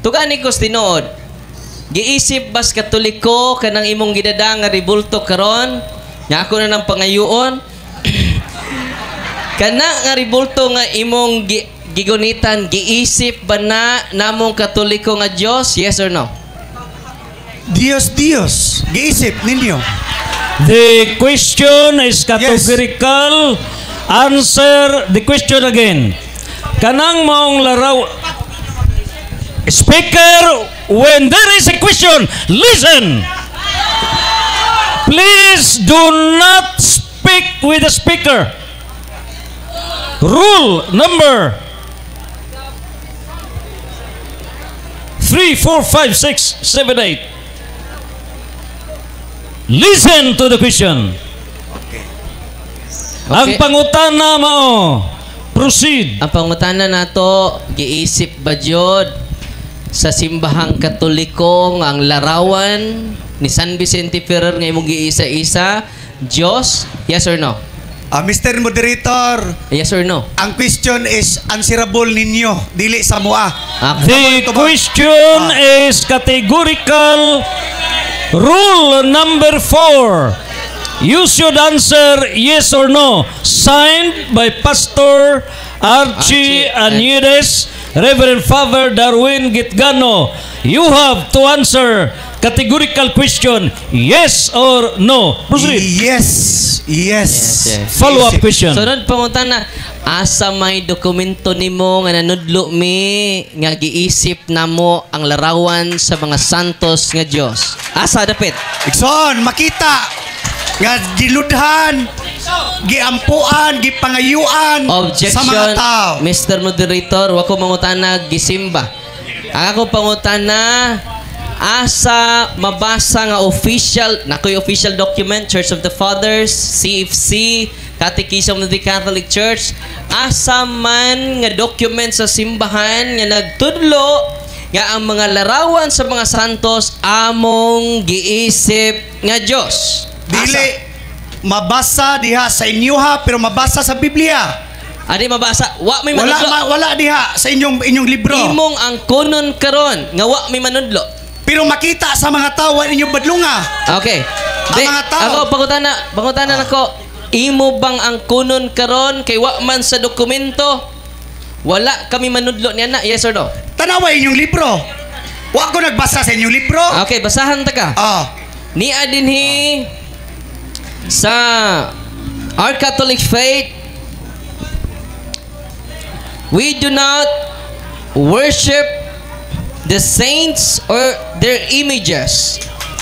Tugani ko tinuod. Giisip bas Katoliko kanang imong gidada nga ribulto karon nga ako na ng pangayuon. Kana nga ribulto nga imong gigunitan, giisip ba na namong Katoliko nga Dios? Yes or no? Dios. Giisip ninyo. The question is categorical. Answer the question again. Kanang maong laraw. Speaker, when there is a question, listen. Please do not speak with the speaker. Rule number 3, 4, 5, 6, 7, 8. Listen to the question. Ang pangutana mao. Proceed. Ang pangutana nato, giisip ba jud sa simbahang Katoliko nga ang larawan ni San Vicente Ferrer nga imong giisa-isa Diyos? Yes or no? Mr. Moderator, Yes or no? ang question is answerable ninyo, dili sa mua. Okay. The question is categorical. Rule number 4. You should answer yes or no. Signed by Pastor Archie Aniedes, Reverend Father Darwin Gitgano. You have to answer categorical question, yes or no. Proceed. Yes. Yes. Follow-up question. Sunod pangunta na, asa may dokumento nimo nga nanudlo mi nga giisip namo ang larawan sa mga santos nga Dios? Asa dapit? Ikson, makita nga giludhan, giampuan, gipangayuan sa mga tao. Mr. Moderator, wako mangutana gisimba. Ang ako pangutana, asa mabasa nga official, nakoy official document, Church of the Fathers, CFC, Catechism of the Catholic Church, asa man nga document sa simbahan nga nagtudlo nga ang mga larawan sa mga santos among giisip nga Dios. Dili mabasa diha sa inyo ha, pero mabasa sa Biblia. Adi mabasa, wa may manudlo. Wala diha sa inyong libro. Imong ang kunon karon nga wa may manudlo. Pero makita sa mga tao ninyo badlunga. Okay. Ang mga tao. Ako pangutana nako, imo bang ang kunon karon kay wa man sa dokumento? Wala kami manudlo niya na, yes or no? Tanawa inyong libro. Wa ko nagbasa sa inyong libro. Okay, basahan ta ka. Ni adinhi sa our Catholic faith, we do not worship the saints or their images.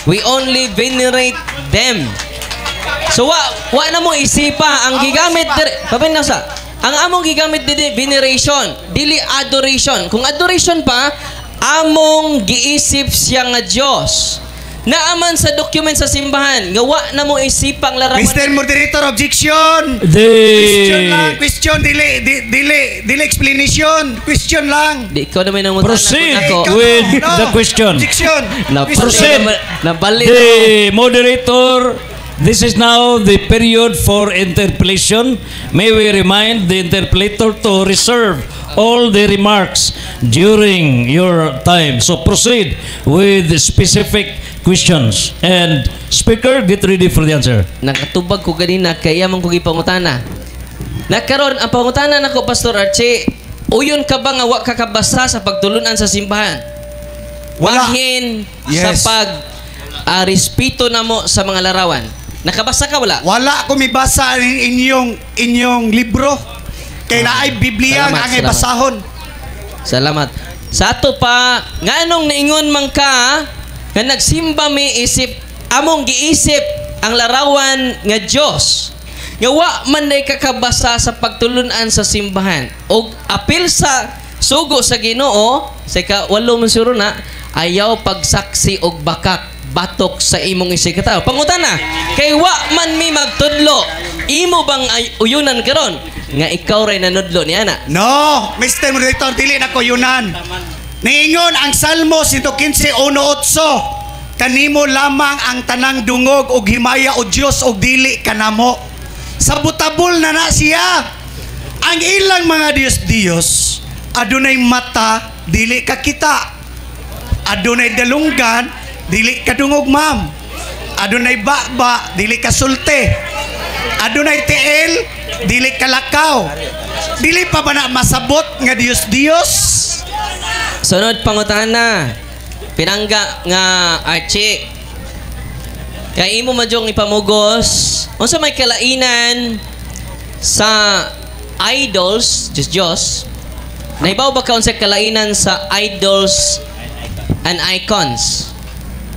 We only venerate them. So wa na mo isipa ang gigamit sa ang among gigamit dili veneration, dili adoration. Kung adoration pa, among giisip siya nga Dios. Naaman sa document sa simbahan, nga wa na mo isipang larawan. Mr. Moderator, objection. The Question, dili explanation. Question lang. Di ko naman nang proceed ako. with the question. Objection. Proceed. The moderator, this is now the period for interpolation. May we remind the interpolator to reserve all the remarks during your time. So proceed with the specific questions. And speaker, get ready for the answer. Nakatubag ko ganina kaya man ko gipangutana. Nakaron ang pangutana nako Pastor Archie, uyon ka ba nga wa ka kabasa sa pagtulunan sa simbahan? Wala. Bahin Yes. sa pag respeto namo sa mga larawan. Nakabasa ka wala? Wala ko mibasa inyong libro. Kay naay Biblia nga angay basahon. Salamat. Sa ato pa, nganong naingon man ka nga nagsimba mi isip among giisip ang larawan nga Dios. Nga wa man day kakabasa sa pagtulunan sa simbahan. Og apil sa sugo sa Ginoo, sa ika-8 man siguro na, ayaw pagsaksi og batok sa imong isikataw. Pangutana, kay wa man mi magtudlo, imo bang uyunan karon nga ikaw ray nanudlo ni ana? No, Mr. Moderator, dili na ko yunan. Niingon ang Salmo 115:1-8, kanimo lamang ang tanang dungog og himaya o Dios og dili kanamo. Sabutabol na siya. Ang ilang mga Dios adunay mata, dili ka kita. Adunay dalunggan, dili ka dungog ma'am. Adunay baba, dili ka sulti. Adunay tiil, dili ka lakaw. Dili pa ba na masabot nga Dios? Sunod pangutana. Pinangga nga Archie. Kay imo madyong ipamugos, unsa may kalainan sa idols, Diyos. Naibaw ba ka unsa kalainan sa idols and icons?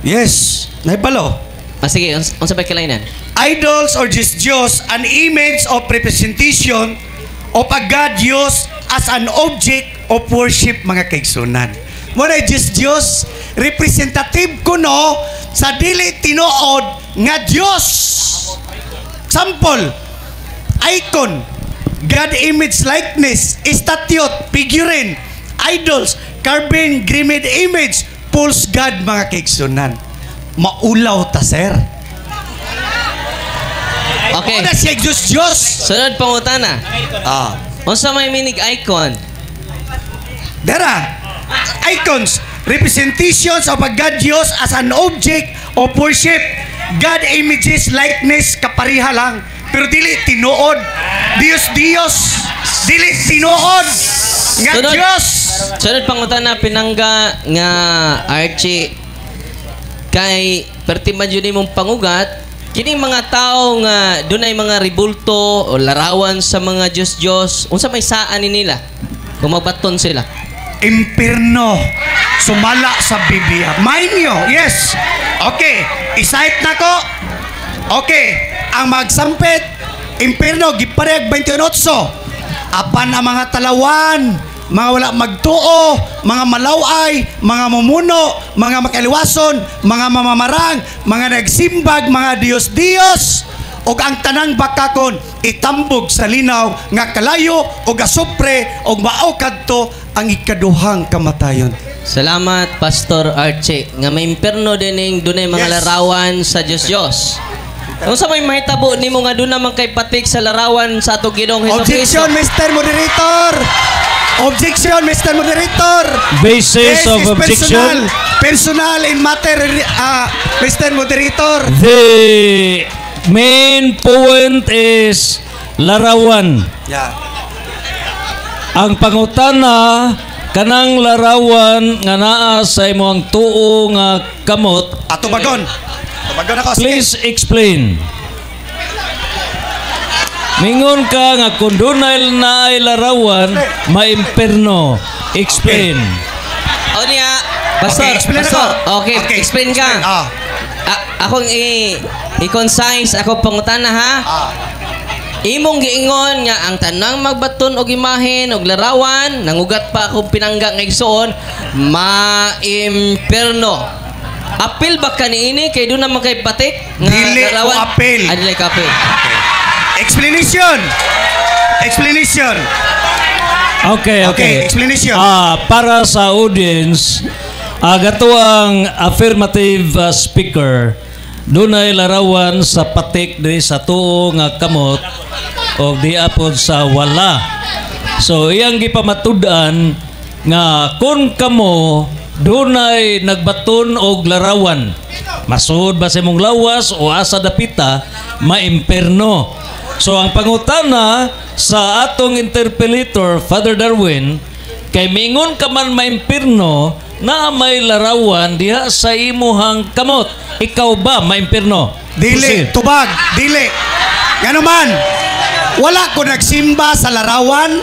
Yes, naibalo. Sige, unsa may kalainan? Idols or Diyos, an image of representation of a God Diyos as an object of worship, mga kaigsunan. Muna Diyos, representative ko no sa dili tinuod nga Diyos. Example, icon, God image likeness, statue, figurine, idols, carving, grimmed image, false God, mga kaigsunan. Maulaw ta, sir. Okay. Una siya Diyos. Sunod pangutana. Ah. Unsa may minig icon? Dara, icons, representations of a God Diyos as an object of worship. God images, likeness, kapariha lang. Pero dili tinuod. Diyos. Dili tinuod. Nga Sunod. Diyos. Sunod pangutana pinangga nga Archie kay pertiman yun mong pangugat kini mga tao nga dunay mga ribulto o larawan sa mga Diyos unsa may saan ni nila kung magbaton sila. Impierno. Sumala sa Biblia. Mind nyo, yes. Okay, isahit na ko. Okay, ang magsampit, impierno, gipareg 28. Apan ang mga talawan, mga wala magtuo, mga malaway, mga mumuno, mga makaliwason, mga mamamarang, mga nagsimbag, mga Diyos-Diyos, o ang tanang bakakon, itambog sa linaw, nga kalayo, o gasupre, o mao kadto ang ikaduhang kamatayon. Salamat Pastor Archie nga may impierno dining dunay mga Yes. larawan sa Diyos. Unsa may mahitabo nimo nga duna man kay patik sa larawan sa atong Ginoong Hesus? Objection, Mr. Moderator! Objection, Mr. Moderator! Basis of is objection. Personal in matter, Mr. Moderator. The main point is larawan. Yeah. Ang pangutana kanang larawan nga naa sa imong tuo nga kamot. Tubagon. Tubagon ako. Sige. Please explain. Mingon ka nga kung dunay naay larawan, maimperno. Explain. O niya, Pastor, Okay, explain Pastor. ako. Okay, explain ka. Akong i-concise ako pangutana ha. Imong giingon nga ang tanang magbaton og imahen og larawan, nangugat pa akong pinangga nga igsoon, maimperno. Apil ba ka niini kay doon naman kay patik nga Dili ko apil. Dili ko apil. Explanation. Explanation. Okay. Explanation. Para sa audience, gato ang affirmative speaker. Dunay larawan sa patik diri sa tuo nga kamot o di apod sa wala. So iyang gipamatud-an nga kung kamo dunay nagbaton og larawan, masud ba sa imong lawas o asa dapita, maimperno. So ang pangutana sa atong interpelator Father Darwin kay mingon ka man maimpirno na may larawan diha sa imuhang kamot, ikaw ba maimpirno? Dili, tubag, dili. Ngano man, wala ko nagsimba sa larawan,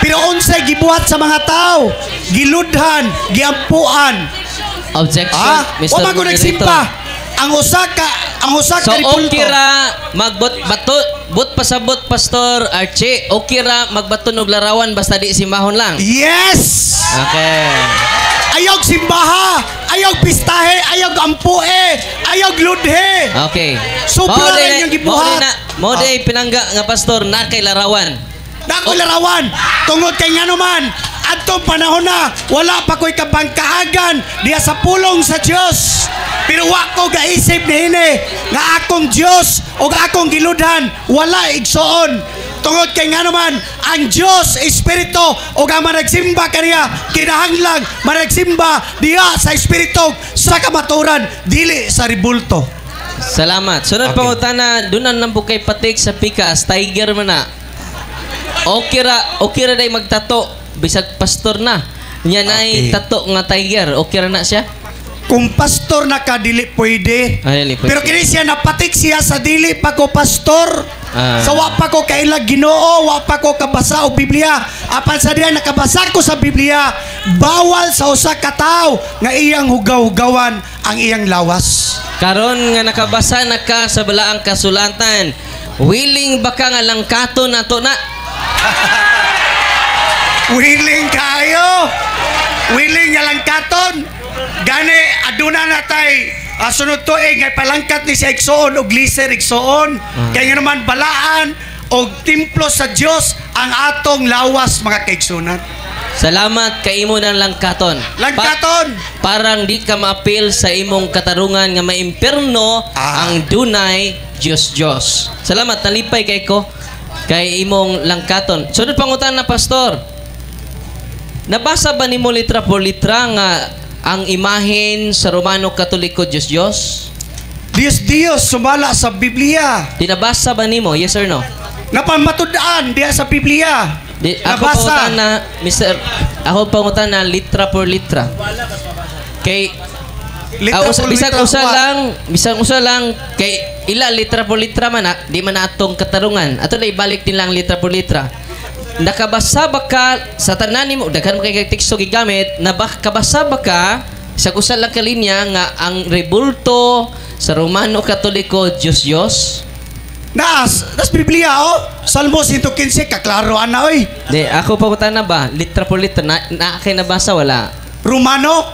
pero unsay gibuhat sa mga tao, giludhan, giampuan. Objection, Mr. Wala ko nagsimba. Moderator. Ang usa So ka ripulto. okay ra but pasabot Pastor Archie, okay ra magbaton og larawan basta di simahon lang. Yes! Okay. Ayog simbaha, ayog pistahe, ayog ampue, ayog ludhe. Okay. Sobra rin yung gibuhat. Mo day pinangga nga pastor na kay larawan. Dako larawan, tungod kay ngano man, adtong panahon na, wala pa ko'y kabangkaagan diya sa pulong sa Diyos. Pero wa ko gaisip nihini nga akong Diyos o akong giludhan, wala igsoon. Tungod kay ngano man, ang Diyos, Espiritu, o nga managsimba kaniya, kinahanglang managsimba diya sa Espiritu, sa kamaturan, dili sa ribulto. Salamat. Sunod Okay. pangutana, dunan nang bukay patik sa pikas, tiger man na. Okay ra day magtato bisag pastor na. Nya nay Okay. tato nga tiger, okay ra na siya? Kung pastor na ka, dili pwede. Dili pwede. Pero kini siya napatik siya sa dili pa ko pastor. Sa wa pa ko kailag Ginoo, wa pa ko kabasa og Biblia. Apan sa diha nakabasa ko sa Biblia, bawal sa usa ka tawo nga iyang hugaw-hugawan ang iyang lawas. Karon nga nakabasa na ka sa balaang kasulatan, willing ba ka nga langkaton nato na? Willing kayo. Willing nga lang katon. Gani aduna na tay sunod tuig nga palangkat ni sa igsoon og liser igsoon. Kaya nga naman balaan og templo sa Dios ang atong lawas mga kaigsunan. Salamat kay imo ng langkaton. Langkaton. Parang di ka ma-appeal sa imong katarungan nga maimpierno ang dunay Diyos. Salamat, nalipay kay ko kay imong langkaton. Sunod pangutan na, Pastor. Nabasa ba nimo litra por litra nga ang imahen sa Romano Katoliko Diyos? Diyos, sumala sa Biblia. Dinabasa ba nimo? Yes or no? Napamatudaan diya sa Biblia. Ako pangutan na, Mr. Ako pangutan na litra por litra. Kay bisang usa lang kay ila litra por litra man di man atong katarungan. Ato na ibalik nilang litra por litra. Nakabasa ba ka sa tanan nimo daghan mo kay teksto gigamit kabasa ba ka sa usa lang ka linya nga ang rebulto sa Romano Katoliko Diyos? Das Biblia, Salmo 115, kaklaroan na, oy. Di, ako pangutan na ba? Litra por litra, na kay nabasa, wala? Romano?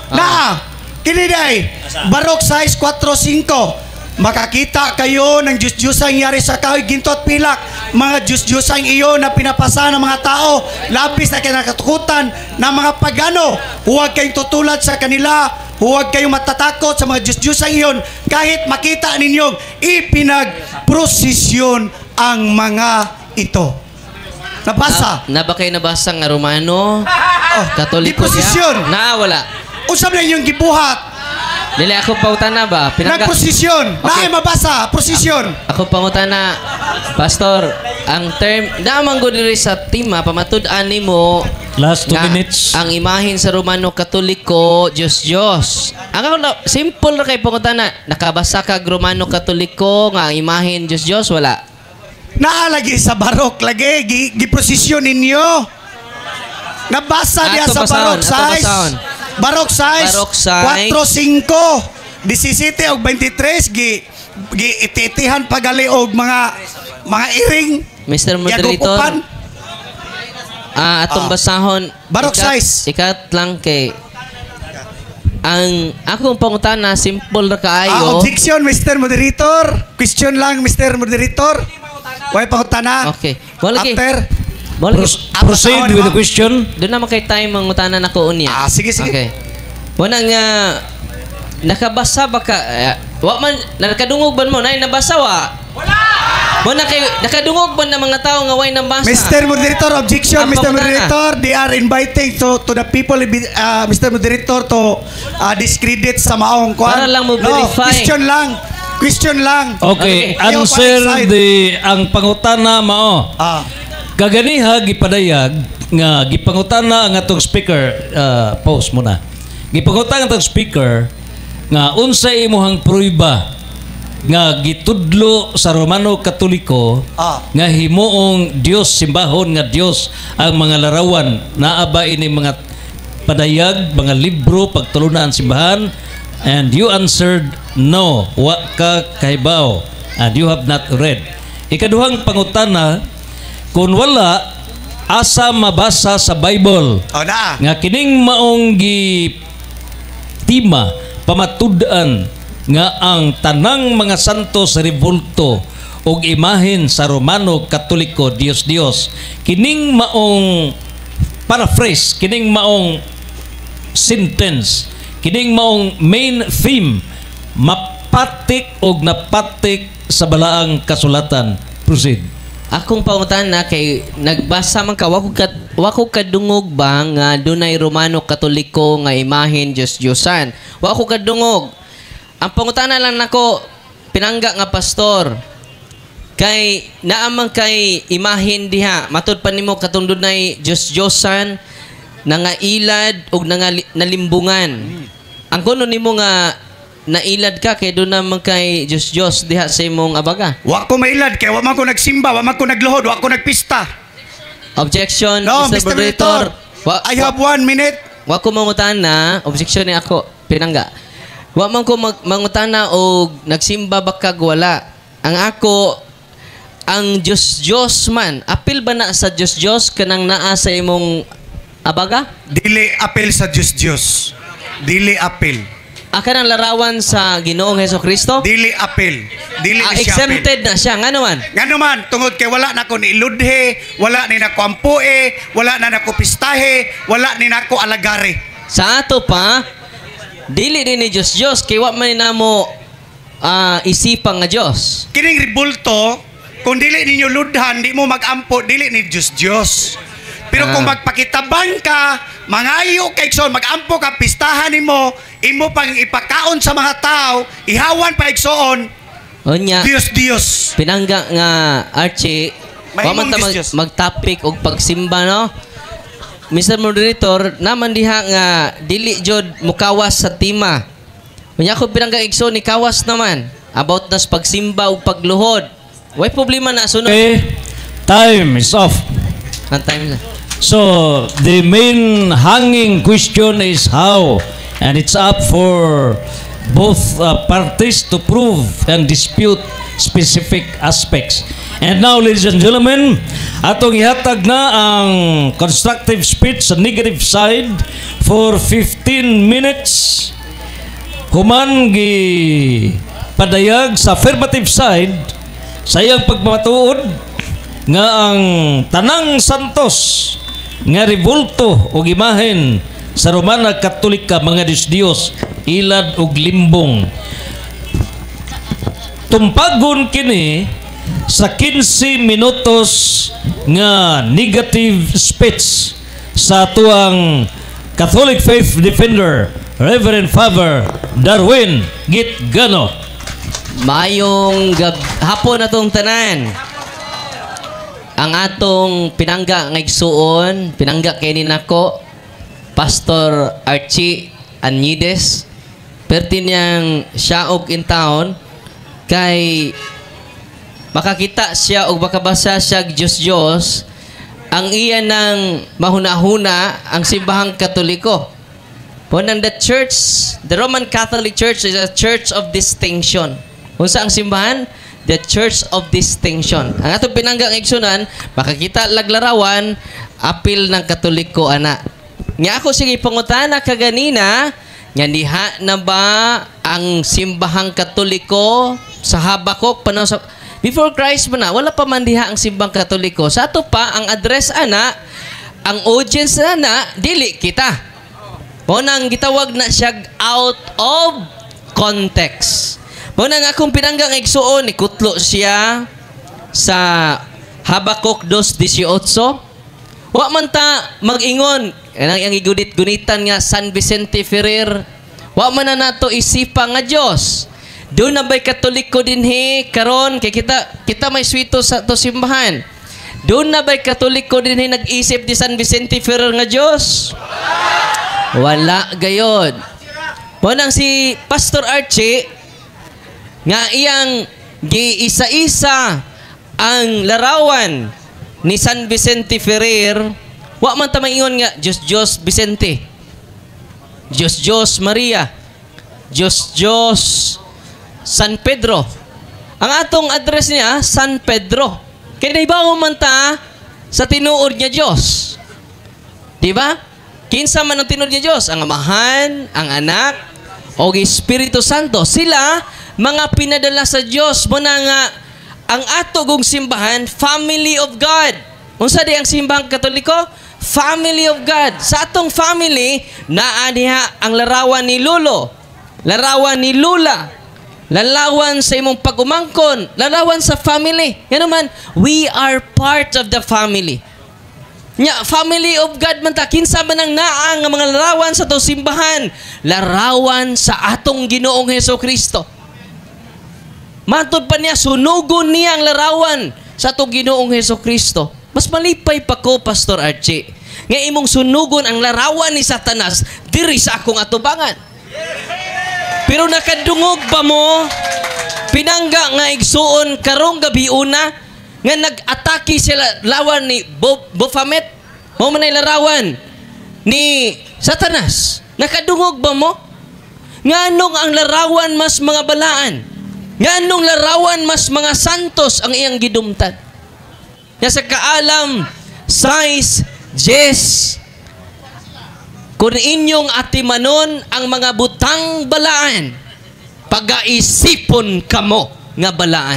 Kiniday, Barok 6:4-5. Makakita kayo ng Diyos-Diyosang yari sa kahoy, ginto at pilak. Mga Diyos-Diyosang iyo na pinapasa ng mga tao, labis na kinakatukutan ng mga pagano. Huwag kayong tutulad sa kanila. Huwag kayong matatakot sa mga Diyos-Diyosang iyon kahit makita ninyong ipinagprosesyon ang mga ito. Nabasa? Na ba kayo nabasa nga Romano? Katoliko Diposisyon. Wala. Usap na inyong gibuhat. Dili ako pautan na ba? Nagprosesyon. Okay. Mabasa. Prosesyon. Ako pangutan na, Pastor, ang term, naman ko diri sa tima, pamatud-an nimo Last 2 minutes. Ang imahin sa Romano Katoliko, Diyos. Ang simple na kay pangutan na, nakabasa ka Romano Katoliko nga ang imahin Diyos, wala? Naalagi sa Barok, lagi, giprosesyon ninyo. Nabasa diya sa Barok 6. Barok 6, 4-5, 17 o 23, giititihan pagali og mga iring. Mr. Moderator, atong basahon. Barok 6. Ikat lang kay ang akong pangutana, simple na kaayo. Objection, Mr. Moderator. Question lang, Mr. Moderator. Way pangutana. Okay. After. Proceed with the question. Doon naman kay time ang utana na ko unya. Sige. Okay. Wala nga nakabasa ba ka? Wa man nakadungog ba mo? Nay nabasa wa? Wala. Wala kay nakadungog ba ng mga tao nga way nabasa? Mr. Moderator, objection, Mr. Moderator. They are inviting to the people, Mr. Moderator, to discredit sa maong kwan. Para lang mo verify. Question lang. Okay, answer ang pangutana mao. Kaganiha gipadayag nga gipangutana ang atong speaker, pause muna. Gipangutana ang atong speaker nga unsay imong pruiba nga gitudlo sa Romano Katoliko nga himuong Dios, simbahon nga Dios ang mga larawan. Naa ba ini mga padayag, mga libro pagtulunan ang simbahan? And you answered no, wa ka kahibaw, and you have not read. Ikaduhang pangutana, kung wala, asa mabasa sa Bible nga kining maong tima pamatud-an nga ang tanang mga santo sa rebulto og imahen sa Romano Katoliko Dios. Kining maong paraphrase, kining maong sentence, kining maong main theme mapatik og napatik sa balaang kasulatan. Proceed. Akong pangutan na kay nagbasa man ka wako kadungog ba nga dunay Romano Katoliko nga imahen Diyos-Diyosan. Wako kadungog. Ang pangutana lang nako pinangga nga pastor. Kay naamang kay imahen diha matud pa nimo katong dunay Diyos-Diyosan nangailad og nalimbungan. Ang kuno nimo nga nailad ka kay doon naman kay Diyos diha sa imong abaga. Wa ko mailad kay wa man ko nagsimba, wa man ko nagluhod, wa ko nagpista. Objection, No, Mr. Moderator. I have 1 minute. Wa ko mangutan na, objection ni ako, pinangga. Wa man ko mangutan na og nagsimba bakag wala. Ang ako, ang Diyos man, apil ba na sa Diyos kanang naa sa imong abaga? Dili apel sa Diyos. Dili apel. Aka ng larawan sa Ginoong Hesukristo? Dili apil. Dili ni siya apil. Exempted na siya. Nga naman. Nga naman, tungod kay wala na ko ni iludhe, wala ni nako ampue, wala na nako pistahe, wala ni nako alagare. Sa ato pa, dili din ni Diyos, kay wa man na mo isipang nga Diyos. Kining ribulto, kung dili ninyo ludhan, di mo magampo, dili ni Diyos. Pero kung magpakitabang ka, mangayo kay Ikson, magampo ka, pistahan nimo, imo pang ipakaon sa mga tao, ihawan pa Ikson, Onya, Diyos. pinangga nga Archie, wa man ta Diyos. mag-topic og pagsimba, no? Mr. Moderator, naman diha nga dili jud mukawas sa tema. Unya ko pinangga Ikson ni kawas naman about nas pagsimba ug pagluhod. Way problema na sunod. Okay, time is off. Ang time na. So, the main hanging question is how, and it's up for both parties to prove and dispute specific aspects. And now, ladies and gentlemen, atong ihatag na ang constructive speech sa negative side for 15 minutes. Human gi padayag sa affirmative side sa iyang pagmatuod nga ang tanang santos nga ribulto o imahen sa Romana Katolika mga Diyos ilad og limbong tumpagon kini sa 15 minutos nga negative speech sa tuang Catholic faith defender Reverend Father Darwin Gitgano. Mayong hapon atong tanan. Ang atong pinangga nga igsuon, pinangga kay ni nako Pastor Archie Anyides, perti niyang siya og in town kay makakita siya og makabasa siya Diyos ang iya ng mahuna-huna ang simbahang Katoliko. Punang the Roman Catholic Church is a church of distinction. Unsa ang simbahan? The Church of Distinction. Ang atong pinanggang igsunan, makakita laglarawan, apil ng Katoliko, ana. Nga ako sige pangutana kaganina, nga diha na ba ang simbahang Katoliko sa Habakuk, before Christ ba na, wala pa man diha ang simbahang Katoliko. Sa ato pa, ang address, ana, ang audience, ana, dili kita. Munang gitawag na siya out of context. Muna nga akong pinanggang igsuon, ikutlo siya sa Habakuk 2:18. Wa man ta mag-ingon, ang igudit-gunitan nga San Vicente Ferrer, wa man na nato isipa nga Dios. Doon na ba'y Katoliko dinhi karon kay kita may swito sa to simbahan. Doon na ba'y Katoliko dinhi nag-isip di San Vicente Ferrer nga Dios? Wala gayod. Munang si Pastor Archie nga iyang giisa-isa ang larawan ni San Vicente Ferrer, wa man ta maingon nga Diyos Vicente, Diyos Maria, Diyos San Pedro. Ang atong address niya San Pedro. Kaya naibaw man ta sa tinuod niya Diyos. Di ba? Kinsa man ang tinuod niya Diyos? Ang Amahan, ang Anak, o Espiritu Santo. Sila mga pinadala sa Diyos mo na nga ang atogong simbahan, family of God. Unsa di ang simbahang Katoliko? Family of God. Sa atong family, naa diha ang larawan ni Lolo, larawan ni Lula, larawan sa imong pagumangkon, larawan sa family. Yan naman, we are part of the family. Nya, family of God man ta, kinsa man ang naa nga mga larawan sa atong simbahan, larawan sa atong Ginoong Hesukristo. Matod pa niya, sunugon niya ang larawan sa itong Ginoong Hesukristo. Mas malipay pa ko, Pastor Archie, nga imong sunugon ang larawan ni Satanas diri sa akong atubangan. Pero nakadungog ba mo, pinangga nga igsuon karong gabi una, nga nag-atake sila lawan ni Baphomet, mo man ay larawan ni Satanas. Nakadungog ba mo? Nganong ang larawan mas mga balaan? Nganong larawan mas mga santos ang iyang gidumtan? Nga sa kaalam, size, Jess, Kung inyong atimanon ang mga butang balaan, pagaisipon kamo nga balaan.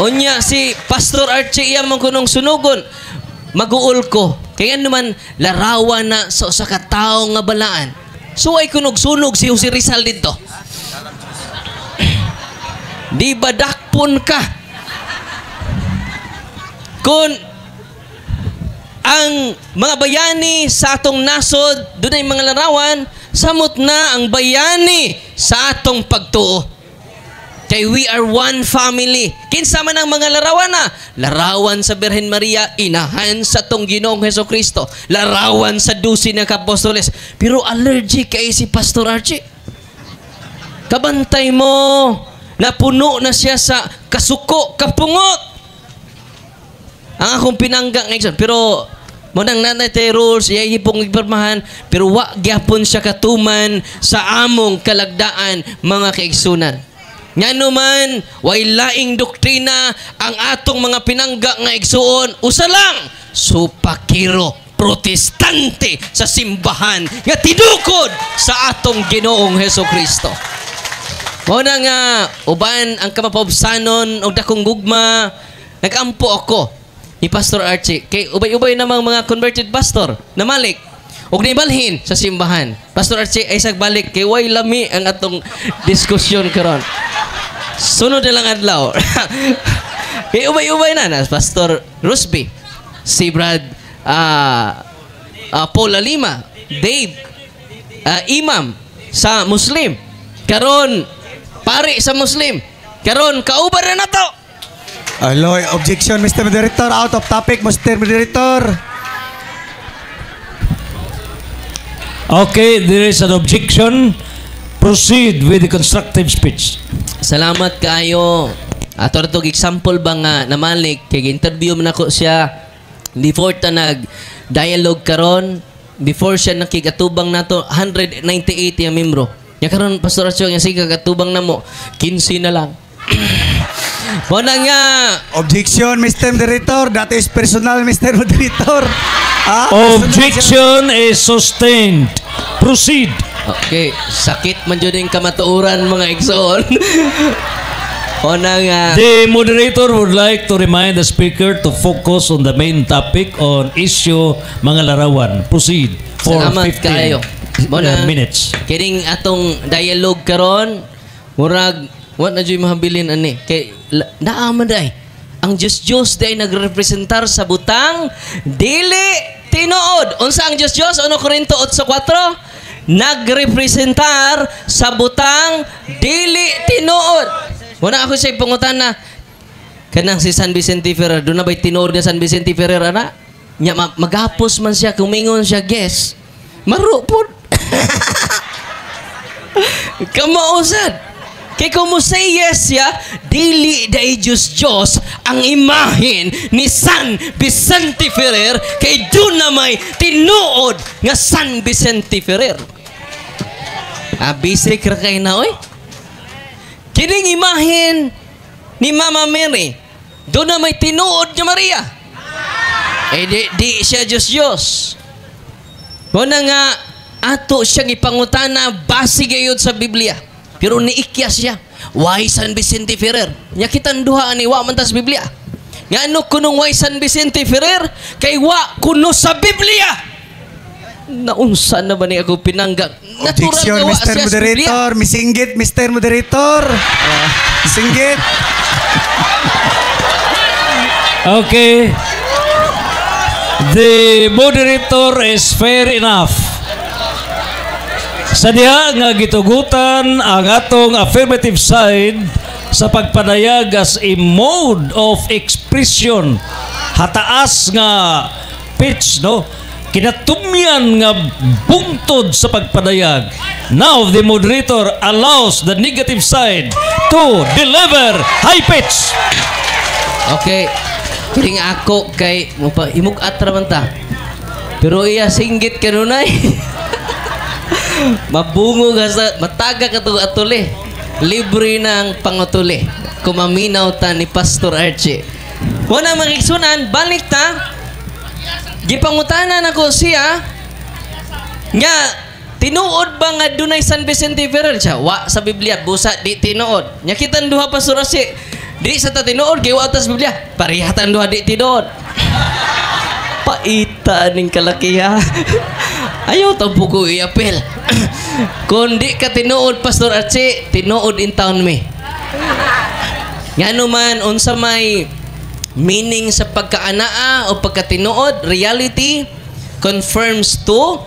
Unya si Pastor Archie iya man kunong sunugon, maguol ko. Kaya naman larawan na sa katao nga balaan. So ay kunog sunog si Jose Rizal dito. Di ba dakpon ka? Kung ang mga bayani sa atong nasod, doon ay mga larawan, samot na ang bayani sa atong pagtuo. Kay we are one family. Kinsa man ang mga larawan na? Larawan sa Birhen Maria, inahan sa tong Ginoong Hesukristo. Larawan sa 12 ng Apostoles. Pero allergic kay si Pastor Archie. Kabantay mo, napuno na siya sa kasuko, kapungot. Ang akong pinangga ngayon. Pero, munang nanay tayo rules, iya pong iparmahan, pero wa gyapon siya katuman sa among kalagdaan, mga kaigsunan. Nga naman, way laing doktrina ang atong mga pinangga nga igsuon. Usa lang, supakiro, protestante sa simbahan nga tidukod sa atong Ginoong Hesukristo. Muna nga, uban ang kamapobsanon o dakong gugma, nagampo ako ni Pastor Archie. Kay ubay-ubay namang mga converted pastor na malik og nibalhin sa simbahan. Pastor Archie ay sagbalik kay way lami ang atong diskusyon karon. Sunod na lang adlaw. Kay ubay-ubay na Pastor Rusby, si Brad Paul Lima, Dave, Imam sa Muslim. Karon pari sa Muslim. Karon kauban na nato. Aloy, objection, Mr. Moderator. Out of topic, Mr. Moderator. Okay, there is an objection. Proceed with the constructive speech. Salamat kayo. Ato ratog example ba nga namalik kay interview man ako siya before ta nag-dialogue karon, before siya nakigatubang nato 198 yung membro. Ya karon Pastor Archie nga sige katubang namo 15 na lang. Muna nga. Objection, Mr. Moderator. That is personal, Mr. Moderator. Objection is sustained. Proceed. Okay, sakit man dyan yung kamatuuran mga igsoon. Muna nga. The moderator would like to remind the speaker to focus on the main topic on issue mga larawan. Proceed for Salamat 15 kayo. minutes. Kining atong dialogue karon, murag what na dyan mahabilin ani kay naaman day ang Diyos day nagrepresentar sa butang dili tinuod. Unsa ang Diyos 1 Korinto 8:4 nagrepresentar sa butang dili tinuod. Wala ako siya pangutan na kanang si San Vicente Ferrer doon na ba'y tinuod na San Vicente Ferrer ana nya maghapos man siya kumingon siya guess marupod. Kamausad kay kung mo say yes ya, dili day Diyos ang imahin ni San Vicente Ferrer kay doon na may tinuod nga San Vicente Ferrer. Bisik ra kay na oy. Kining imahin ni Mama Mary, doon na may tinuod nga Maria. Di siya Diyos. Muna nga, ato siyang ipangutana base gayud sa Biblia. Pero niikya siya. Why San Vicente Ferrer? Nyakitan duha ni wa man tas Biblia. Nga ano kunong why San Vicente Ferrer? Kay wa kuno sa Biblia. Naunsa na ba ni ako pinangga? Objection, Mr. Moderator. Misinggit, Mr. Moderator. Misinggit. Okay. The moderator is fair enough. Sa diha nga gitugutan ang atong affirmative side sa pagpanayag as a mode of expression. Hataas nga pitch, no? Kinatumyan nga bungtod sa pagpanayag. Now the moderator allows the negative side to deliver high pitch. Okay. Kiring ako kay imugat raman ta. Pero iya singgit kanunay. Mabungo ka sa mataga ka to atuli. Libre ng pangutuli. Kumaminaw ta ni Pastor Archie. Muna mga igsunan, balik ta. Gipangutanan ako siya nga tinuod ba nga dunay San Vicente Ferrer siya? Wa sa Biblia, busa di tinuod. Nya kitan duha pastor si di sa ta tinuod kay wa ta sa Biblia. Parihatan duha di tinuod. Paita ning kalakiha. Ayaw ta buko iapil. Kundi ka tinuod pastor Archie, tinuod in town me. Ngano man unsa may meaning sa pagkaanaa o pagkatinuod, reality confirms to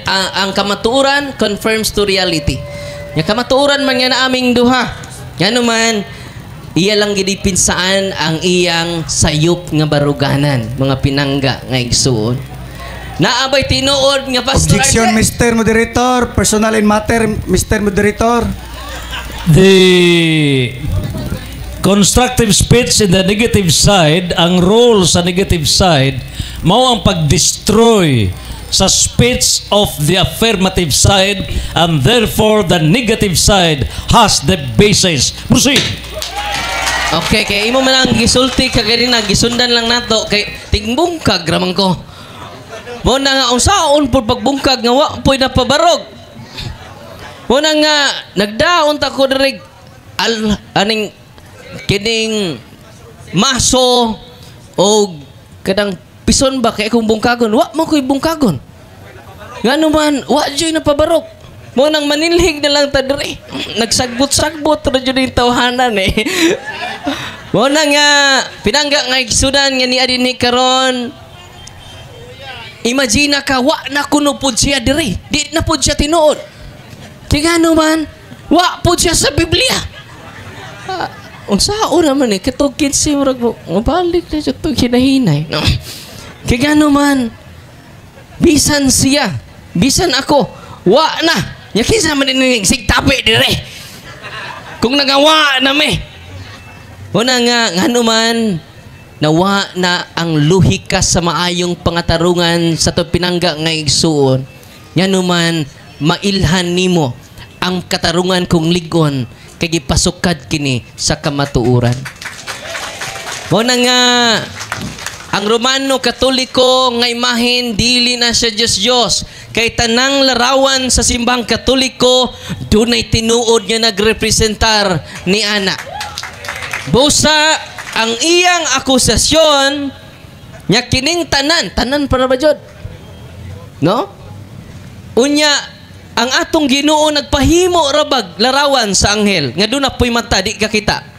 ang kamatuoran confirms to reality. Nga kamatuoran man nga na aming duha. Ngano man iya lang gid pinsaan ang iyang sayop nga baruganan, mga pinangga nga igsuon. Naabay tinuod nga pastor Objection, Mr. Moderator. Personal in matter, Mr. Moderator. The constructive speech in the negative side, ang role sa negative side, mao ang pag-destroy sa speech of the affirmative side, and therefore the negative side has the basis. Proceed. Okay, kay imo man ang gisulti ka ganina, gisundan lang nato kay tingbungkag ramang ko. Mo na nga unsaon pud pagbungkag nga wa poy napabarog. Mo na nga nagdaon ta ko diri aning kining maso o kadang pison ba kay akong bungkagon, wa mo ko'y bungkagon. Ngano man wa joy napabarok. Mo nang manilhig na lang ta diri. Nagsagbot-sagbot ra jud yung tawhanan eh. Mo na nga pinangga nga igsudan nga ni adin ni karon. Imagine ka wa na kuno pud siya diri. Di na pud siya tinuod. Tingano man wa pud siya sa Biblia. Unsaon naman eh katong 15 murag mo mabalik na siya to hinahinay. No. Kaya gano man, bisan siya, bisan ako, wa na. Nya kinsa man ning sigtapi dire. Kung nagawa na me. Una nga ngano man nawa na ang luhika sa maayong pangatarungan sa to pinangga nga igsuon. Ngano man mailhan nimo ang katarungan kong ligon kay gipasukad kini sa kamatuoran. Una nga ang Romano Katoliko nga imahin dili na siya Diyos. Kay tanang larawan sa simbang Katoliko dunay tinuod nga nagrepresentar ni ana. Busa ang iyang akusasyon nya kining tanan para ba jud? No? Unya ang atong Ginoo nagpahimo rabag larawan sa anghel nga doon na po'y mata di kakita.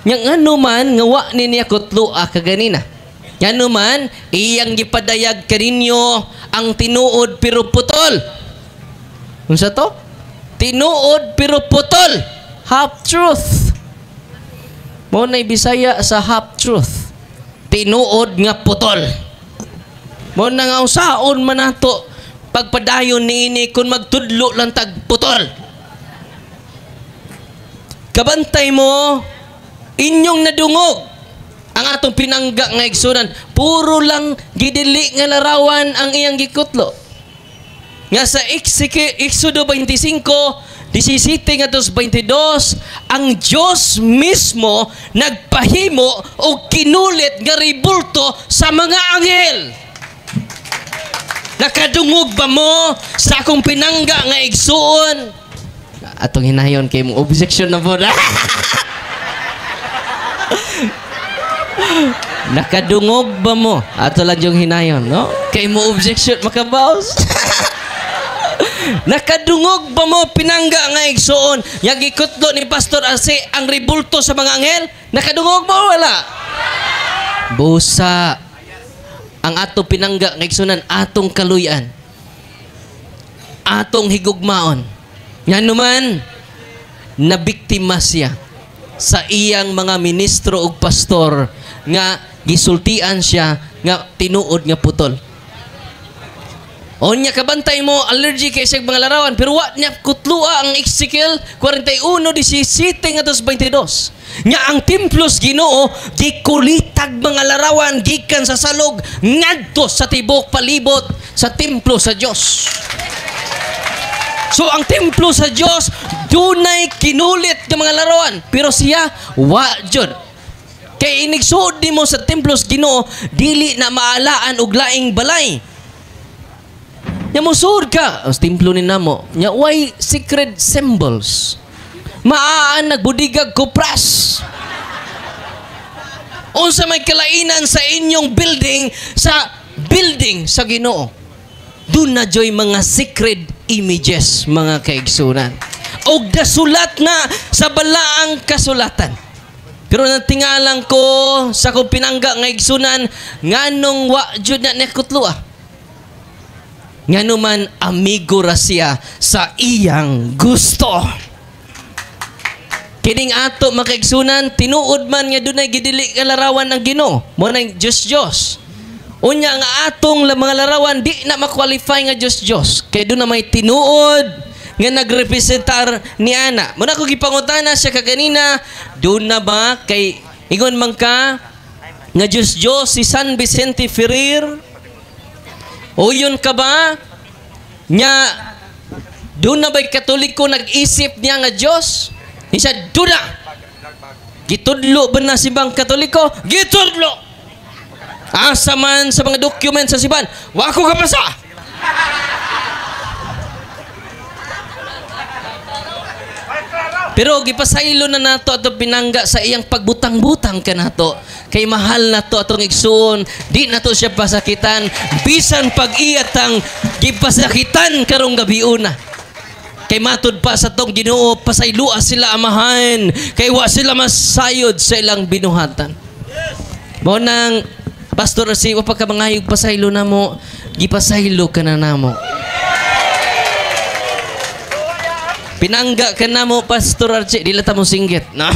Yang ano man nga wa ni niya kutlua kaganina. Yang ano man iyang gipadayag kaninyo ang tinuod pero putol. Unsa to? Tinuod pero putol. Half truth. Mo nay Bisaya sa half truth. Tinuod nga putol. Mo na nga usaon man nato pagpadayon niini kung magtudlo lang tag putol. Kabantay mo inyong nadungog ang atong pinangga nga igsunan, puro lang gidili nga larawan ang iyang gikutlo. Nga sa Exodo 25, 17 nga 22, ang Diyos mismo nagpahimo o kinulit nga ribulto sa mga anghel. Nakadungog ba mo sa akong pinangga nga igsuon? Atong hinayon kay mo objection na po na. Nakadungog ba mo? Ato lang yung hinayon, no? Kay mo objection, makabaos. Nakadungog ba mo pinangga nga igsuon? Yang ikutlo ni Pastor Arce ang ribulto sa mga anghel? Nakadungog ba wala? Busa. Ang ato pinangga nga igsunan, atong kaluyan. Atong higugmaon. Yan naman, nabiktima siya sa iyang mga ministro ug pastor nga gisultian siya nga tinuod nga putol. O niya kabantay mo allergy kay siyang mga larawan pero wa niya kutlua ang Ezekiel 41:17 nga 22. Nga ang templos Ginoo gikulitag mga larawan gikan sa salog ngadto sa tibok palibot sa templo sa Dios. So ang templo sa Dios dunay kinulit ng mga larawan pero siya wa jud. Kay inigsuod nimo sa templos Ginoo dili na maalaan og laing balay. Nya musud ka sa templo ni namo. Nya way secret symbols. Maaan nagbudigag kupras. Unsa may kalainan sa inyong building sa Ginoo. Doon na joy mga secret images mga kaigsunan. Og dasulat na sa balaang kasulatan. Pero natingalang ko sa kong pinangga nga igsunan nganong wa jud na nekutlo ngano man amigo ra siya sa iyang gusto. Kining ato makaigsunan tinuod man nga dunay gidili nga larawan ng Ginoo mo nang Diyos. Unya nga atong mga larawan di na ma-qualify nga Diyos. Kay doon na may tinuod nga nagrepresentar ni ana. Muna ko gipangutana siya kaganina, doon na ba kay ingon man ka nga Diyos si San Vicente Ferrer? O yun ka ba? Nya doon na ba'y Katoliko nag-isip niya nga Diyos? Isa doon na. Gitudlo ba na si bang Katoliko? Gitudlo! Asa man sa mga document sa siban, wako ka pasa! Pero gipasaylo na nato ato pinangga sa iyang pagbutang-butang ka nato. Kay mahal nato atong igsoon, di nato siya pasakitan, bisan pag-iyatang gipasakitan karong gabiuna. Kay matud pa sa tong Ginoo, pasaylua sila amahan, kay wa sila masayod sa ilang binuhatan. Mo nang Pastor si wa pa ka mangayog pasaylo namo, gipasaylo ka na namo. Pinangga ka na mo, Pastor Archie, dila ta mo singgit. No.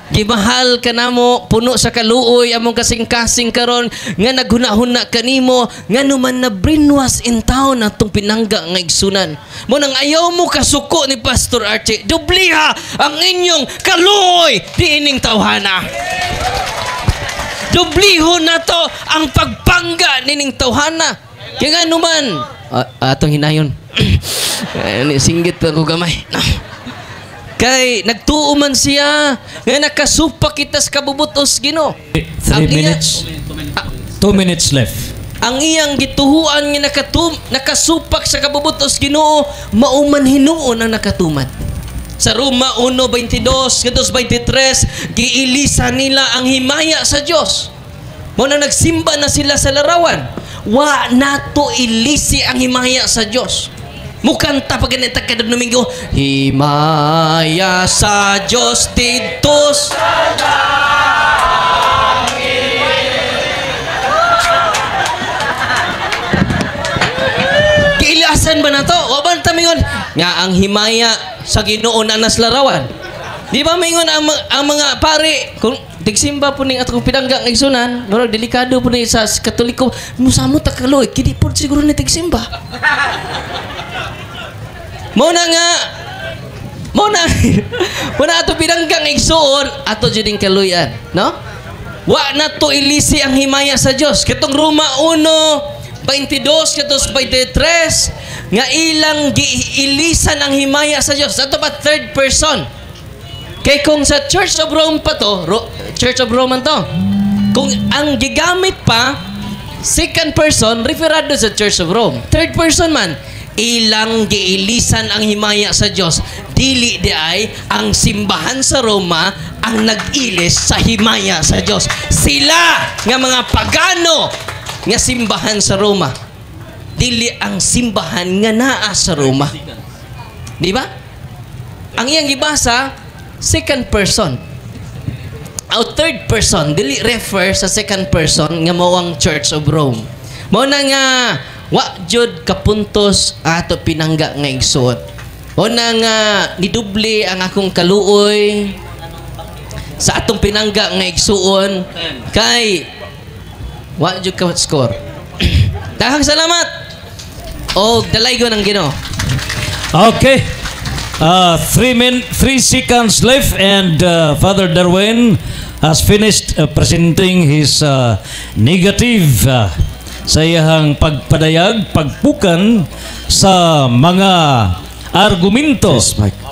Gimahal ka na mo, puno sa kaluoy, among kasing-kasing karon nga naghuna-huna kanimo, nga numan na brainwash in town atong pinangga nga igsunan. Mo nang ayaw mo kasuko ni Pastor Archie, dubliha ang inyong kaluoy di ining tawhana. Dubliho na to ang pagpangga nining tawhana. Kaya nga numan, atong hinayon. Singgit pa ko gamay. Kay nagtuo man siya nga nakasupa kita sa kabubutos Ginoo. 3 minutes. 2 minutes left. Ang iyang gituhuan nga nakasupak sa kabubutos Ginoo mauman hinuon ang nakatuman. Sa Roma 1:22 kadtos 23 giilisa nila ang himaya sa Dios. Mo na nagsimba na sila sa larawan. Wa nato ilisi ang himaya sa Dios. Mukanta pag ganita kada Domingo, himaya sa Diyos dito sa langit. Kiilasan ba na to? O ba tamingon? Nga ang himaya sa Ginoo na naslarawan. Di ba mingon ang mga pare, kung tigsimba po ning atong pinangga ng igsunan, murag delikado po ni sa Katoliko, musamo ta kaloy, kidi po siguro ni tigsimba. Muna ato pinanggang igsuon ato juding kaluyan, no? Wa na to ilisi ang himaya sa Dios. Katong Roma 1:22 katos 23 nga ilang giilisan ang himaya sa Dios. Ato ba third person? Kay kung sa Church of Rome pa to, Church of Rome to. Kung ang gigamit pa second person referado sa Church of Rome. Third person man ilang giilisan ang himaya sa Dios, dili di ay ang simbahan sa Roma ang nag-ilis sa himaya sa Dios. Sila nga mga pagano nga simbahan sa Roma, dili ang simbahan nga naa sa Roma. Di ba? Ang iyang gibasa second person. O third person dili refer sa second person nga mao ang Church of Rome. Mao na nga wa jud kapuntos ato pinangga nga igsuon. O na nga niduble ang akong kaluoy sa atong pinangga nga igsuon kay wa jud ka score. Daghang salamat. O dalay ko ng Ginoo. Okay. 3 seconds left and Father Darwin has finished presenting his negative sa iyang pagpadayag, pagpukan sa mga argumento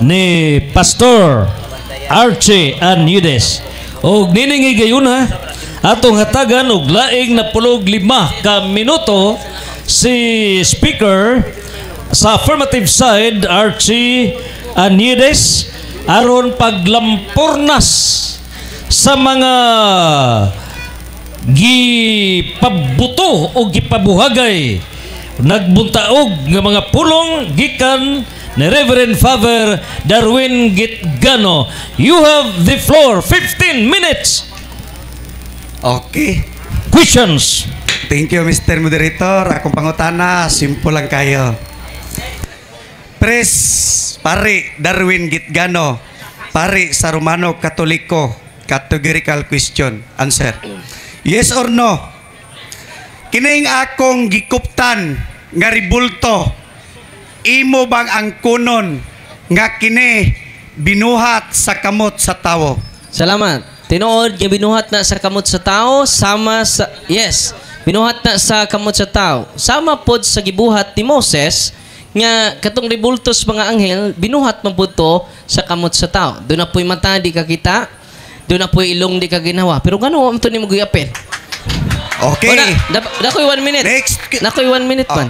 ni Pastor Archie Anyudes. O niningi gayon ha, atong hatagan og laing na 15 ka minuto si Speaker sa affirmative side, Archie Aniedes, aron paglampurnas sa mga gipabuto o gipabuhagay nagbuntaog nga mga pulong gikan ni Reverend Father Darwin Gitgano. You have the floor. 15 minutes. Okay. Questions. Thank you, Mr. Moderator. Akong pangutana, simple lang kayo. Pres, pare Darwin Gitgano, pare sa Romano Katoliko, categorical question. Answer. Yes or no? Kining akong gikuptan nga ribulto, imo bang ang kunon nga kini binuhat sa kamot sa tawo? Salamat. Tinuod nga binuhat na sa kamot sa tao, sama sa yes, binuhat na sa kamot sa tao. Sama pod sa gibuhat ni Moses nga katong ribultos mga anghel binuhat man pud to sa kamot sa tao. Do na po'y mata di ka kita, do na po'y ilong di ka ginawa. Pero gano am to nimo giyapil? Okay. Nakoy 1 minute. Next. Nakoy 1 minute man.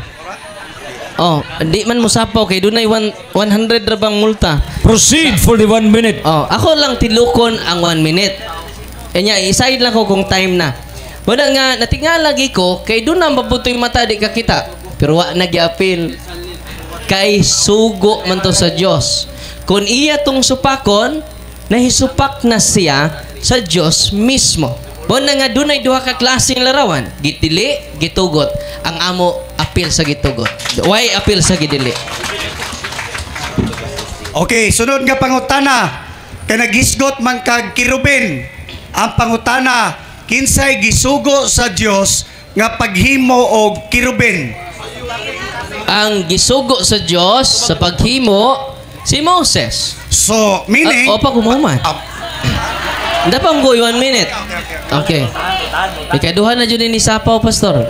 Oh, di man mo sapaw kay dunay 100 ra bang multa. Proceed for the 1 minute. Oh, ako lang tilukon ang 1 minute. Kanya iside lang ko kung time na. Wala nga natingala lagi ko kay doon na mabutoy mata di ka kita. Pero wa nagyapil. Kay sugo man to sa Dios. Kung iya tong supakon, nahisupak na siya sa Dios mismo. Wala nga dunay duha ka klaseng larawan, gitili, gitugot. Ang amo apil sa gitugot. Why apil sa gidili? Okay, sunod nga pangutana. Kay nagisgot man kag kirubin. Ang pangutana, kinsay gisugo sa Dios nga paghimo og kirubin? Ang gisugo sa Dios sa paghimo si Moses. So, meaning Opa kumuman. Dapat mo 1 minute. Okay. Ikaduhan na dyan ni Sapaw, Pastor.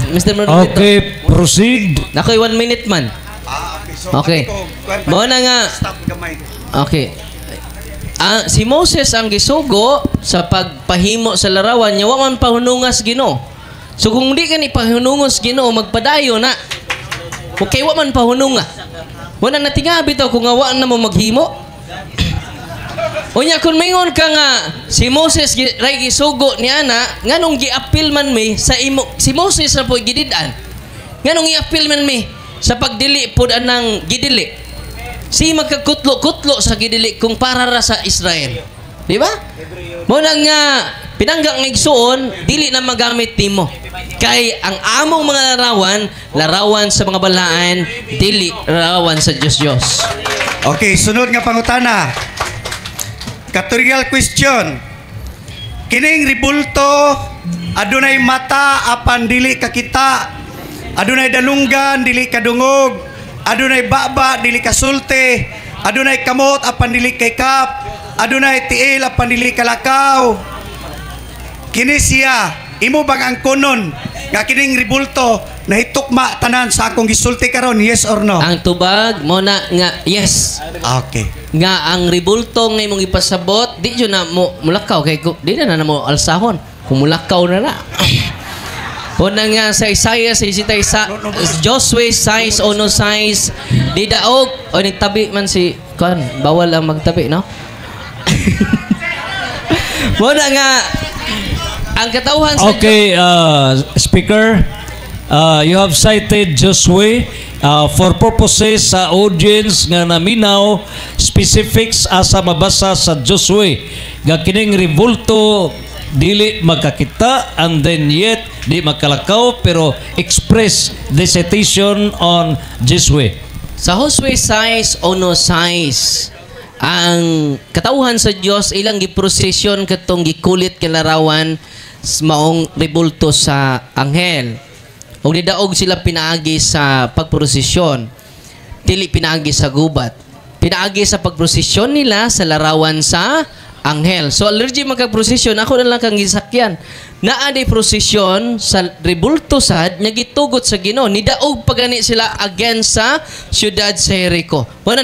Mr. Moderator. Okay, proceed. Nakoy 1 minute man. Okay. Mo na nga. Okay. Si Moses ang gisugo sa pagpahimo sa larawan niya, wa man pahunungas Ginoo. So kung di ka ni pahunungos Ginoo, magpadayo na. Okay, wa man pahununga. Wala na tingabi to kung wa na mo maghimo. Unya kung mingon ka nga si Moses ray gisugo ni ana nganong giapil man mi sa imo si Moses na po gididan. Nganong giapil man mi sa pagdili pod anang gidili. Si magkakutlo-kutlo sa gidili kung para ra sa Israel. Di ba? Mo nang nga pinangga nga igsuon dili na magamit nimo. Kay ang among mga larawan sa mga balaan, dili larawan sa Diyos. Okay, sunod nga pangutana. Categorical question. Kining ribulto adunay mata apan dili kakita, adunay dalunggan dili kadungog, adunay baba dili kasulti, adunay kamot apan dili kay kap, adunay tiil apan dili kalakaw. Kini siya, imo bang ang kunon nga kining ribulto nahitukma tanan sa akong gisulti karon, yes or no? Ang tubag mo na nga yes. Okay. Nga ang ribulto nga imong ipasabot, di yun na mo mulakaw kay di na mo alsahon. Kung mulakaw na na. Una nga sa Isaiah sa Joshua size o no size di daog o nitabi man si kan bawal ang magtabi no. Muna nga ang katawhan sa Okay, Speaker, you have cited Joshua for purposes sa audience nga naminaw specifics asa mabasa sa Joshua nga kining ribulto dili magkakita and then yet di magkalakaw pero express the citation on Joshua. Sa Joshua size o no size ang katawhan sa Dios ilang giprosesyon katong gikulit kalarawan maong ribulto sa anghel. O nidaog sila pinaagi sa pagprosesyon. Dili pinaagi sa gubat. Pinaagi sa pagprosesyon nila sa larawan sa anghel. So allergy magkaprosesyon, ako na lang kang gisakyan. Naaday prosesyon sa ribulto sad nya gitugot sa Ginoo. Nidaog pagani sila against sa siyudad sa Jericho. Wala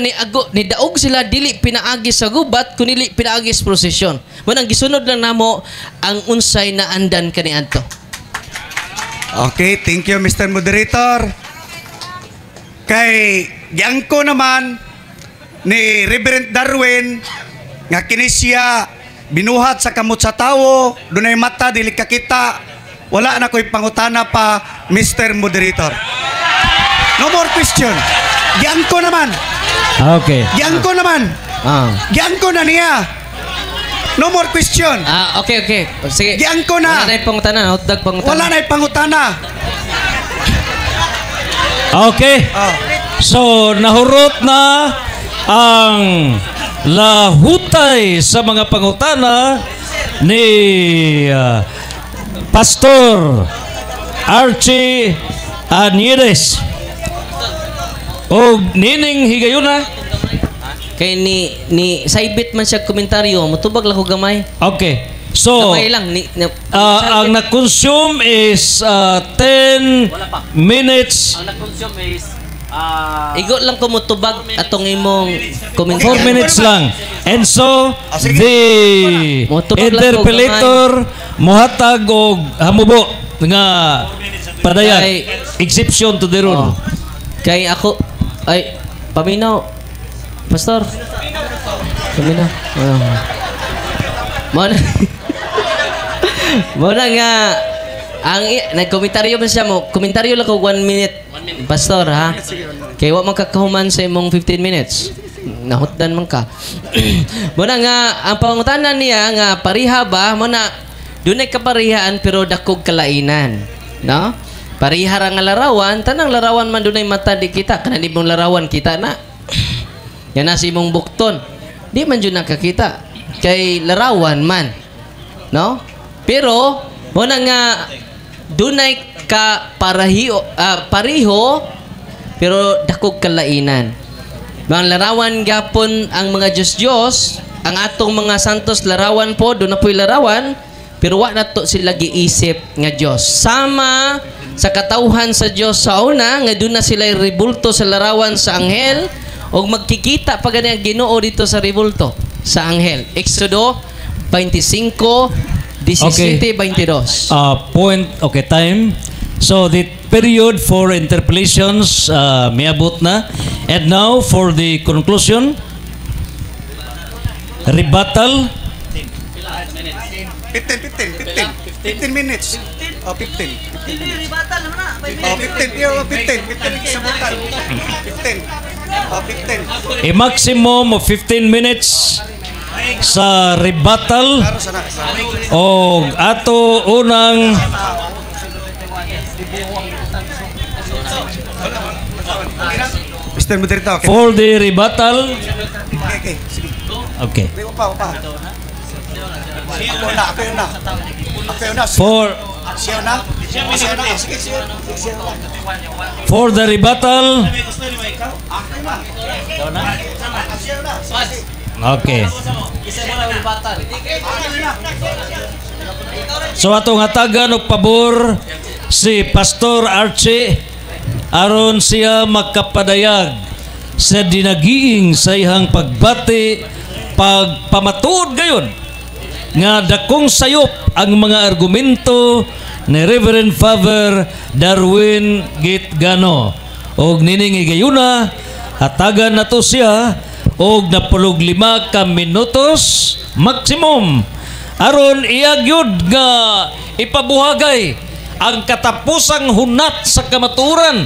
nidaog sila dili pinaagi sa gubat kundi pinaagi sa prosesyon. Mo nang gisunod lang namo ang unsay na andan kaniadto. Okay, thank you Mr. Moderator. Kay giangko naman ni Reverend Darwin nga kini siya binuhat sa kamot sa tawo, dunay mata dili kakita. Wala na ko'y pangutana pa, Mr. Moderator. No more question. Giangko naman. Okay. Giangko naman. Giangko na niya. No more question. Okay. Sige. Giangko na. Wala na yung pangutana. Hotdog pangutana. Wala na yung pangutana. Okay. So, nahurot na ang lahutay sa mga pangutana ni Pastor Archie Anieres. O nining higayuna. Kay ni saibit man siya komentaryo, mutubag lang ko gamay. Okay. So, Gamay lang ang na-consume is 10 minutes. Ang na-consume is Igo lang ko mutubag atong imong 4 komentaryo. minutes lang. And so, the Motubag lang ko, interpolator mohatag og hamubo nga padayag. Kay- Exception to the rule. Kay ako ay paminaw. Pastor. Paminaw. Mo na nga ang nagkomentaryo ba siya mo? Komentaryo lang ko 1 minute. Pastor ha. Kay wa man kakahuman sa imong 15 minutes. Nahutdan man ka. Mo na nga ang pangutanan niya nga pariha ba mo na dunay kaparihaan pero dakog kalainan. No? Pariha ra nga larawan, tanang larawan man dunay mata di kita. Kana di mong larawan kita na. Yan na si imong bukton. Di man jud nakakita. Kay larawan man. No? Pero mo na nga dunay ka pariho pero dakog kalainan. Mga larawan gapon ang mga Diyos, ang atong mga santos larawan po, doon na po'y larawan, pero wa na to sila giisip nga Diyos. Sama sa katauhan sa Diyos sa una, nga doon na sila ribulto sa larawan sa anghel, o magkikita pa gani ang Ginoo dito sa ribulto sa anghel. Exodo 25, 17, 22. Point, okay, time. So, the period for interpolations miabot na. And now, for the conclusion, rebuttal. 15 minutes. 15. Hindi rebuttal na. 15. A maximum of 15 minutes sa rebuttal. O ato unang Mr. Moderator, okay. for the rebuttal. Okay. Sige. Okay. Upa. Ako na. For Siya na. Sige, siya na. for the rebuttal. Okay. So atong hatagan og pabor si Pastor Archie aron siya magkapadayag sa dinagiing sa iyang pagbati pagpamatud gayon nga dakong sayop ang mga argumento ni Reverend Father Darwin Gitgano og nining igayuna hatagan nato siya og napulog 5 ka minutos maximum aron iyagyod nga ipabuhagay ang katapusang hunat sa kamaturan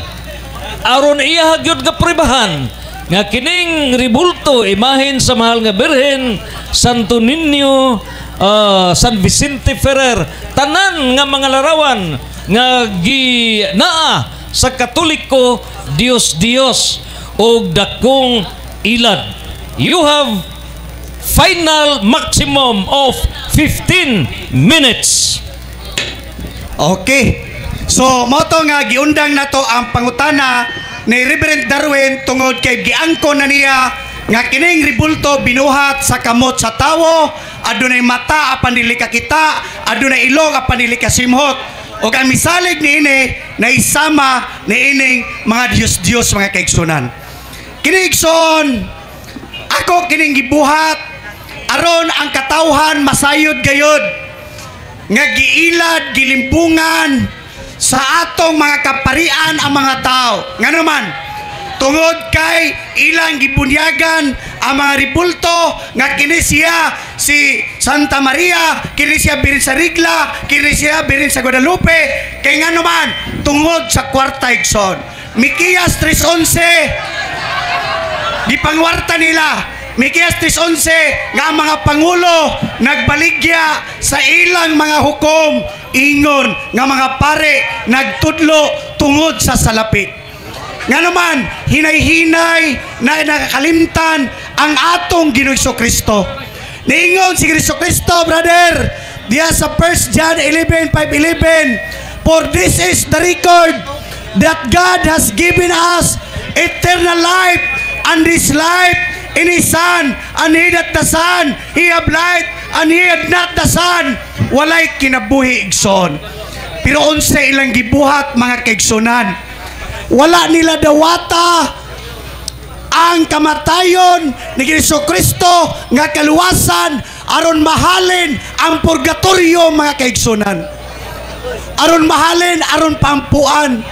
aron iyagyod nga pribahan nga kining ribulto imahin sa mahal nga Birhen Santo Niño San Vicente Ferrer tanan nga mga larawan nga ginaa sa Katoliko Dios og dakong ilad. You have final maximum of 15 minutes. Okay. So, moto nga giundang nato ang pangutana ni Reverend Darwin tungod kay giangko na niya nga kining ribulto binuhat sa kamot sa tawo, adunay mata apan dili kakita, adunay ilong apan dili kasimhot. O ang misalig niini na isama niining mga Diyos mga kaigsunan. Kining igsoon, ako kining gibuhat aron ang katawhan masayod gayod nga giilad gilimbungan sa atong mga kaparian ang mga tao. Nga naman, tungod kay ilang gibunyagan ang mga ribulto nga kini siya si Santa Maria, kini siya birin sa Rigla, kini siya birin sa Guadalupe, kay nga naman tungod sa kwarta igsoon. Mikias 3:11 gipangwarta nila. Mikias 3:11 nga ang mga pangulo nagbaligya sa ilang mga hukom, ingon nga mga pare nagtudlo tungod sa salapi. Nga naman, hinay-hinay na nakakalimtan ang atong Ginoong Kristo. Niingon si Kristo, brother, diya sa 1 John 11:5-11, for this is the record that God has given us eternal life, and this life in His Son, and he that the Son, he have life, and he had not the Son, walay kinabuhi igsoon. Pero unsa ilang gibuhat mga kaigsunan, wala nila dawata ang kamatayon ni Kristo nga kaluwasan aron mahalin ang purgatorio mga kaigsunan, aron mahalin aron pampuan.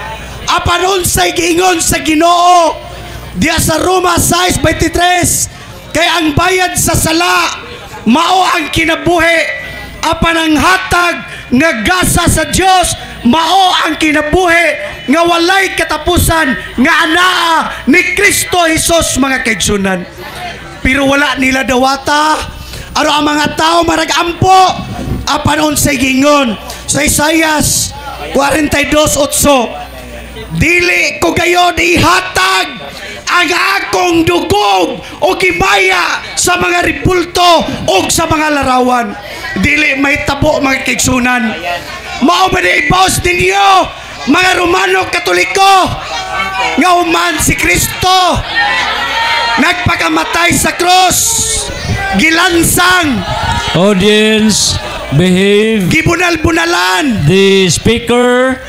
Apan unsay giingon sa Ginoo diya sa Roma 6:23, kay ang bayad sa sala mao ang kinabuhi, apan ang hatag nga gasa sa Dios mao ang kinabuhi nga walay katapusan nga anaa ni Kristo Jesus mga kaigsunan. Pero wala nila dawata aro ang mga tao maragampo. Apan unsay gingon sa Isaias 42:8, dili ko gayod ihatag ang akong dugog o gibaya sa mga ribulto o sa mga larawan. Dili may tabo mga kaigsunan. Mao ba na ibaos ninyo mga Romano Katoliko nga human si Kristo nagpakamatay sa krus, gilansang, Audience, behave. gibunal-bunalan. The speaker,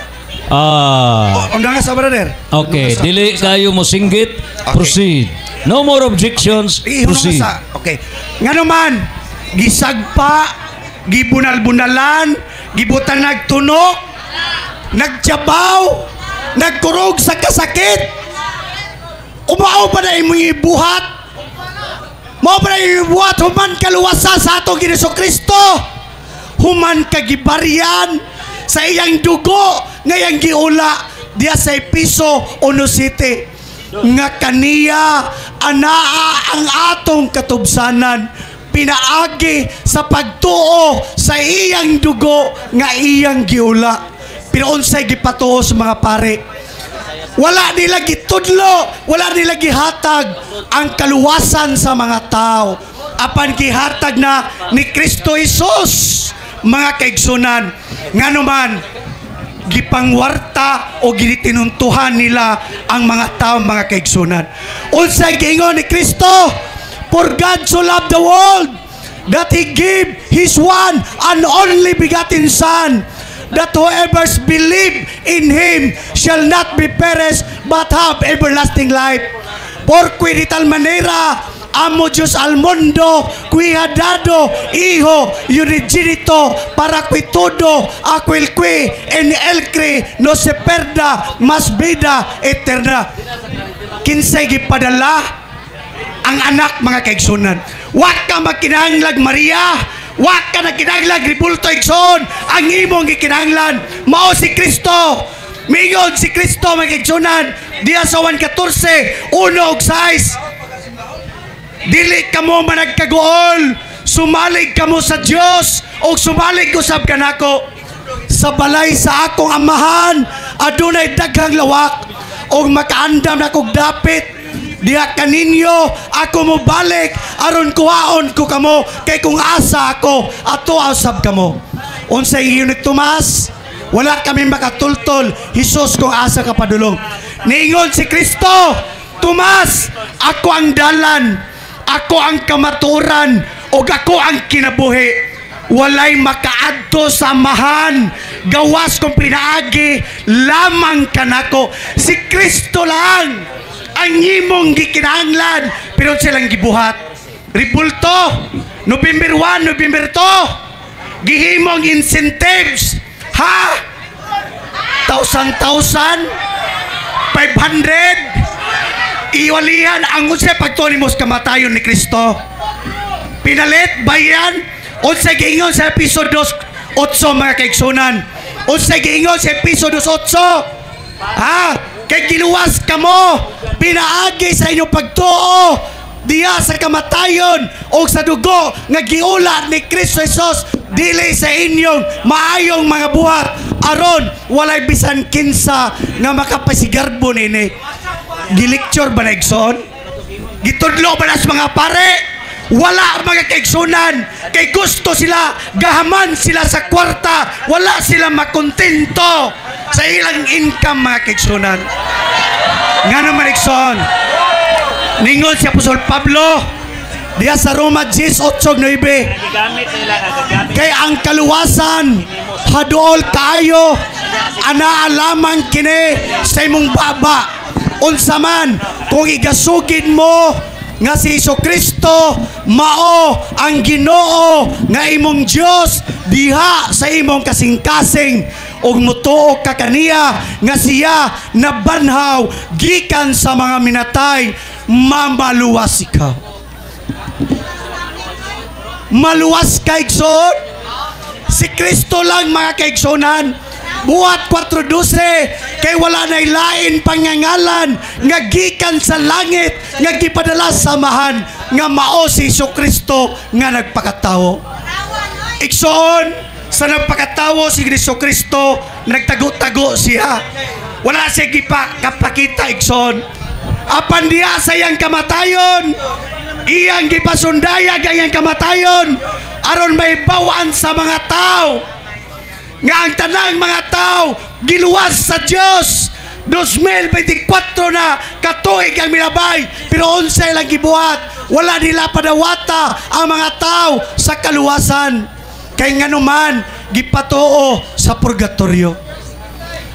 Unda nga sa brother. okay, dili kayo mo singgit. Proceed. No more objections. Proceed. Okay. Nga naman, gisagpa, gibunal-bunalan, gibutan nagtunok, nagtyabaw, nagkurog sa kasakit. Umao pa na imong ibuhat. Mao pa na imong ibuhat human kaluwasa sa atong Ginoong Kristo. Human kagibaryan sa iyang dugo ngayang giula diya sa Episo 1:7 nga kaniya anaa ang atong katubsanan pinaagi sa pagtuo sa iyang dugo nga iyang giula. Pero unsay gipatuo sa mga pare, wala nila gitudlo, wala nila gihatag ang kaluwasan sa mga tao, apan gihatag na ni Kristo Jesus mga kaigsunan. Nga naman gipangwarta o ginitinuntuhan nila ang mga tao mga kaigsunan. Unsay giingon ni Kristo, for God so loved the world that He gave His one and only begotten Son, that whoever believe in Him shall not be perished but have everlasting life. For qui de tal manera amo Dios al mundo, qui ha dado Hijo unigenito, para que todo aquel que en él cree no se perda, mas vida eterna. Kinsay gipadala ang anak mga kaigsunan. Wa ka makinahanglag Maria, wa ka na kinahanglag ribulto igsoon. Ang imong gikinahanglan mao si Kristo. Mingon si Kristo mga kaigsunan diya sa 1:14, 1:6. Dili kamo managkagool, sumalig kamo sa Dios o sumalig usab kanako. Sa balay sa akong amahan adunay daghang lawak o makaandam na kog dapit. Diha kaninyo ako mo balik aron kuhaon ko kamo, kay kung asa ako ato usab kamo. Unsay ingon ni Tomas, wala kami makatultol Hesus kung asa ka padulong. Niingon si Kristo, Tomas, ako ang dalan, ako ang kamaturan, o ako ang kinabuhi. Walay makaadto sa amahan gawas kong pinaagi lamang kanako. Si Kristo lang ang imong gikinahanglan, pero silang gibuhat. Ribulto, November 1, November 2, gihimong incentives, ha? 1,000, 500, iwalihan ang unsay pagtulimos kamatayon ni Kristo. Pinalit, bayan, unsay giingon sa episode 8 mga kaigsunan. Unsay giingon sa episode 8, ha? Kay giluwas kamo, pinaagi sa inyong pagtuo diya sa kamatayon o sa dugo nga giula ni Kristo Jesus dili sa inyong maayong mga buhat aron walay bisan kinsa nga makapasigarbo nini. Gilecture ba na igsoon? Gitudlo ba na sa mga pare? Wala mga kaigsunan, kay gusto sila, gahaman sila sa kwarta, wala sila makontento sa ilang income mga kaigsunan. Nga naman igsoon, ningon si Apostol Pablo diya sa Roma 10:8-9, kay ang kaluwasan haduol kayo anaalaman kini sa imong baba unsa man kung igasugid mo nga si Jesucristo mao ang Ginoo nga imong Dios diha sa imong kasing-kasing ug mutuo ka kaniya nga siya nabanhaw gikan sa mga minatay, mamaluwas ikaw. Maluwas ka igsoon. Si Kristo lang mga kaigsonan. Buhat 4:12 kay wala na lain pangangalan nga gikan sa langit nga gipadala sa samahan nga mao si Jesucristo nga nagpakatawo. Igsoon sa nagpakatawo si Jesucristo, nagtago-tago siya. Wala siya kapakita igsoon. Apan diya sa iyang kamatayon, iyang gipasundayag iyang kamatayon aron may bawaan sa mga tao nga ang tanang mga tao giluwas sa Dios. 2024 na katuig ang milabay pero unsay lang gibuhat, wala nila padawata ang mga tao sa kaluwasan kay nganuman gipatuo sa purgatorio.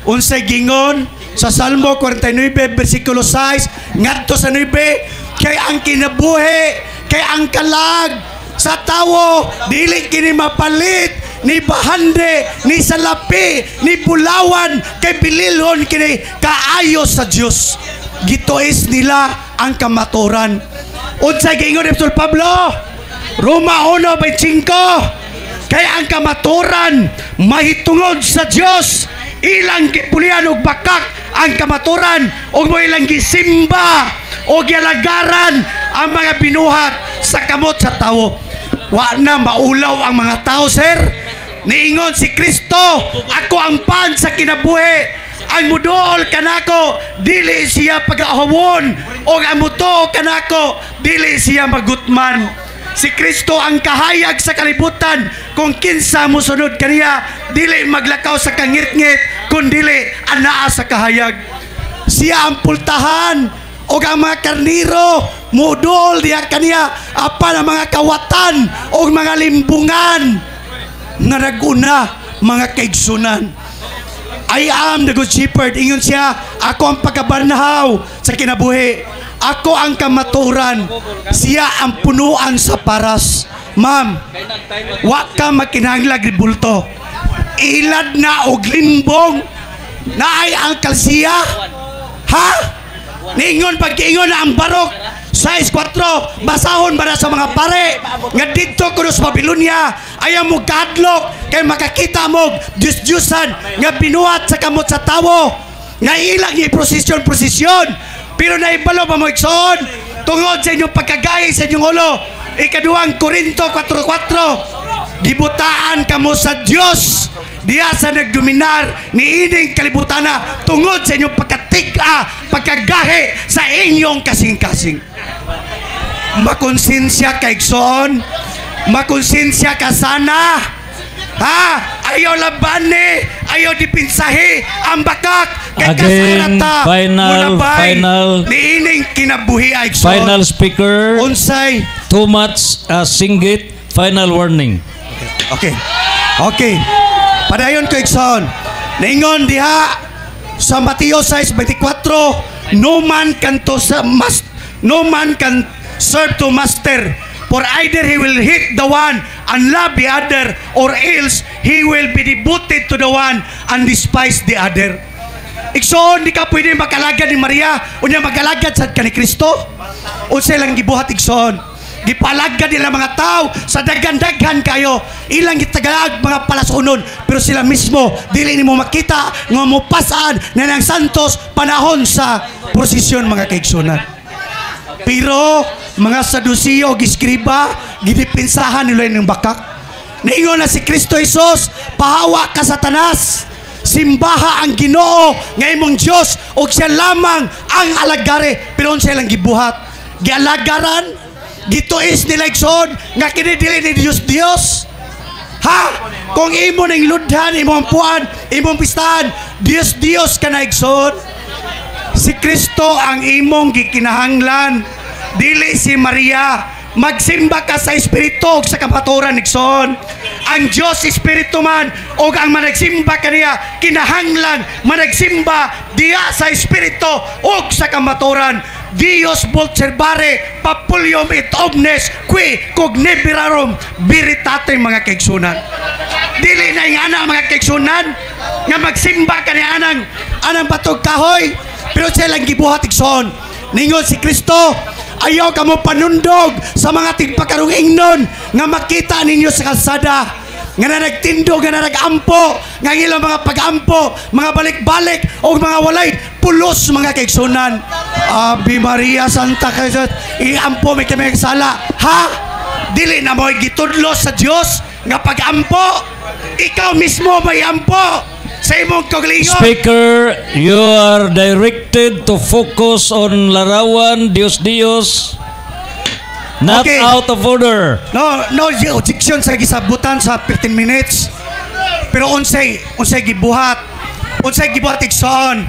Unsay gingon sa Salmo 49 versikulo 6 ngadto sa 9, kay ang kinabuhi, kay ang kalag sa tawo dili kini mapalit ni bahande, ni salapi, ni bulawan, kay bililhon kini kaayo sa Dios. Gituis nila ang kamaturan. Unsay giingon ni Apostol Pablo? Roma 1:25, kay ang kamaturan mahitungod sa Dios, ilang gipulian og bakak ang kamaturan og mo ilang gisimba o gialagaran ang mga binuhat sa kamot sa tawo. Wa na maulaw ang mga tao, sir. Niingon si Kristo, ako ang pan sa kinabuhi. Ang muduol kanako dili siya pag-ahawon o ang mutuo kanako dili siya magutman. Si Kristo ang kahayag sa kalibutan. Kung kinsa musunod kaniya, dili maglakaw sa kangit-ngit, kundili anaa sa kahayag. Siya ang pultahan o ang mga karniro mudol diya kaniya apan ang mga kawatan o mga limbungan nga naguna mga kaigsunan. I am the good shepherd. Ingon siya, ako ang pagkabarnahaw sa kinabuhi, ako ang kamaturan, siya ang punuan sa paras. Ma'am, wa ka makinahanglag ribulto, ilad na og limbong na ay ang kalsiya, ha? Niingon pagkiingon na ang barok 6:4, basahon ba na sa mga pare nga dito kuno sa Babilonia ayaw mo kadlok kay makakita mo Diyos-Diyosan nga binuhat sa kamot sa tawo nga ilang ni prosesyon pero naibalo ba mo igsoon tungod sa inyong pagkagay sa inyong ulo. Ikaduhang Korinto 4:4, gibutaan kamo sa Dios diya sa nagdominar ni ining kalibutana tungod sa inyong pagkagahe sa inyong kasing-kasing. Makonsensya ka igsoon, makonsensya ka sana, ha? Ayaw labani, ayaw dipinsahi ang bakak kay Again, kasarata final ni ining kinabuhi ay igsoon. final speaker, Unsay? too much singgit, final warning. Okay. Padayon ko igsoon. Ningon diha sa Mateo 6:24, no man can serve to master. For either he will hate the one and love the other, or else he will be devoted to the one and despise the other. Igsoon, di ka pwede makalagad ni Maria o niya magalagad sa ka ni Kristo. O silang gibuhat igsoon. Gipalagad nila mga tao sa dagan-dagan kayo. Ilang gitagaag mga palasunon, pero sila mismo dili nimo makita nga mopasaan na ng santos panahon sa prosesyon mga kaigsunan. Pero mga Saduceo giskriba gidipinsahan nila ng bakak. Niingon na si Kristo Jesus, pahawa ka Satanas. Simbaha ang Ginoo nga imong Dios ug siya lamang ang alagare. Pero unsa lang gibuhat? Gialagaran, gituis nila igsoon nga kini dili ni Dios. Ha? Kung imo ning ludhan, imong puan, imong pistahan, Dios ka na igsoon. Si Kristo ang imong gikinahanglan, dili si Maria. Magsimba ka sa Espiritu o sa kapaturan igsoon. Ang Diyos Espiritu man o ang managsimba kaniya kinahanglan managsimba diya sa Espiritu o sa kamaturan. Dios observare populium et omnes qui cogniberarum veritate mga kaigsunan. Dili na yung anang mga kaigsunan nga magsimba kaniya anang batog kahoy, pero siya lang gibuhat igsoon. Ningon si Kristo, ayaw ka mo panundog sa mga tigpakarong ingnon nga makita ninyo sa kalsada nga na nagtindo, nga na nagampo, nga ilang mga pagampo, mga balik-balik o mga walay pulos mga kaigsunan. Ave Maria Santa Cristo, iampo may kami sala. Ha? Dili na mo gitudlo sa Dios nga pagampo. Ikaw mismo may ampo sa imong kaugalingon. Speaker, you are directed to focus on larawan Dios, not Okay. out of order. No objection sa gisabutan sa 15 minutes. Pero unsay gibuhat igsoon.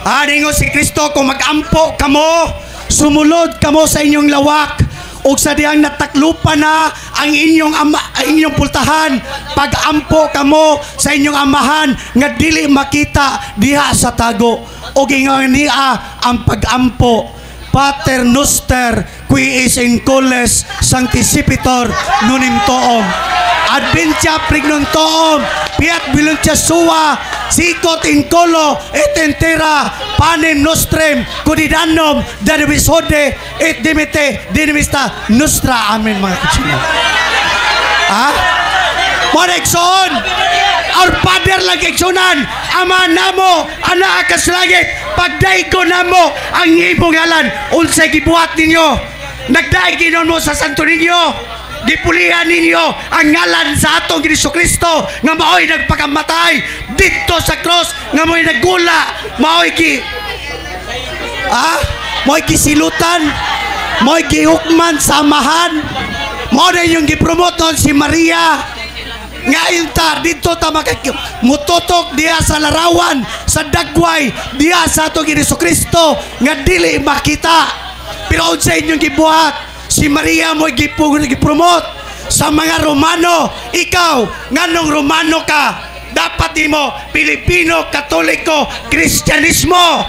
Ningon si Kristo, kung magampo kamo, sumulod kamo sa inyong lawak ug sa diyang nataklupan na ang inyong pultahan, pagampo kamo sa inyong amahan nga dili makita diha sa tago. O gingon niya ang pagampo, Pater Noster qui is in coles sancticipitor nunim toom adventia pregnum toom piat voluntas sua sicut in colo et entera panem nostrem quotidianum dadibisode et dimite dinimista nostra. Amen mga katsina. Monekson, our Father lang kaigsunan, Ama namo, anak ka sa langit, pagdaigo namo ang imong ngalan, unsay gibuhat ninyo, nagdaiginon mo sa santo ninyo, gipulihan ninyo ang ngalan sa atong Jesucristo nga maoy nagpakamatay dito sa cross, nga maoy naggula, maoy gisilutan, maoy gihukman sa amahan, mao na yung gipromote noon si Maria. Ngayon ta dito ta mututok diya sa larawan sa dagway diya sa atong Jesucristo nga dili makita. Pero sa inyong gibuhat si Maria mo gipromote sa mga Romano. Ikaw nganong Romano ka? Dapat nimo Pilipino, Katoliko, Kristyanismo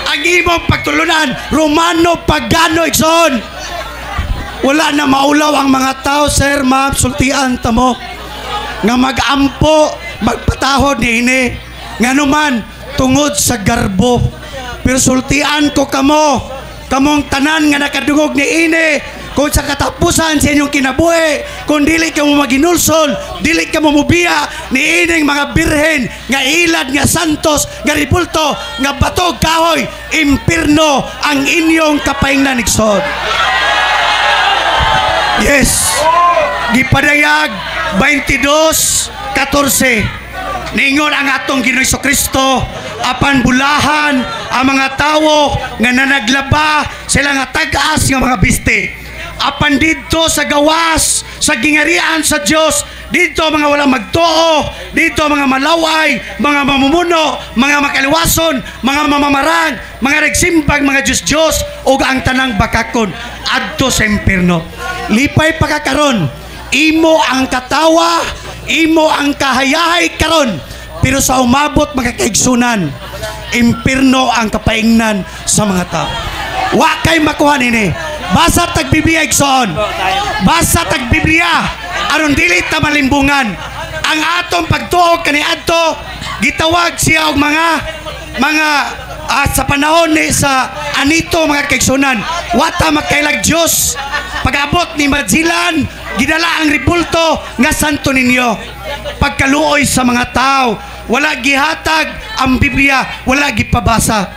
ang imong pagtulunan. Romano, Pagano, igsoon. Wala na maulaw ang mga tao, sir, ma'am, sultian ta mo nga magampo, magpatahod ni ini nga naman tungod sa garbo. Pero sultian ko kamong tanan nga nakadungog ni ini, kung sa katapusan sa inyong kinabuhi, kung dili ka mo maginulsol, dili ka mo mubiya ni ining mga birhen nga ilad, nga santos, nga ripulto, nga batog kahoy, impirno ang inyong kapaingnan igsoon. Yes, gipadayag 22:14. Ningon ang atong Ginoong Jesucristo, apan bulahan ang mga tawo nga nanaglaba sila nga tag-as nga mga biste. Apan dito sa gawas sa gingarian sa Dios, dito mga wala magtuo, dito mga malaway, mga mamumuno, mga makaliwason, mga mamamarang, mga nagsimbag, mga Diyos o ang tanang bakakon adto sa impierno. Lipay pagkakaron, imo ang katawa, imo ang kahayahay karon, pero sa umabot mga kaigsunan, impierno ang kapaingnan sa mga tao. Wa kay makuha nini. Basa tag Biblia igsoon. Basa tag Biblia aron dili ta malimbungan. Ang atong pagtuog kaniadto gitawag siya og mga sa panahon ni sa anito mga kaigsunan. Wata magkailag Dios. Pag-abot ni Madzilan, gidala ang ribulto nga santo ninyo. Pagkaluoy sa mga tao, wala gihatag ang Biblia, wala gipabasa.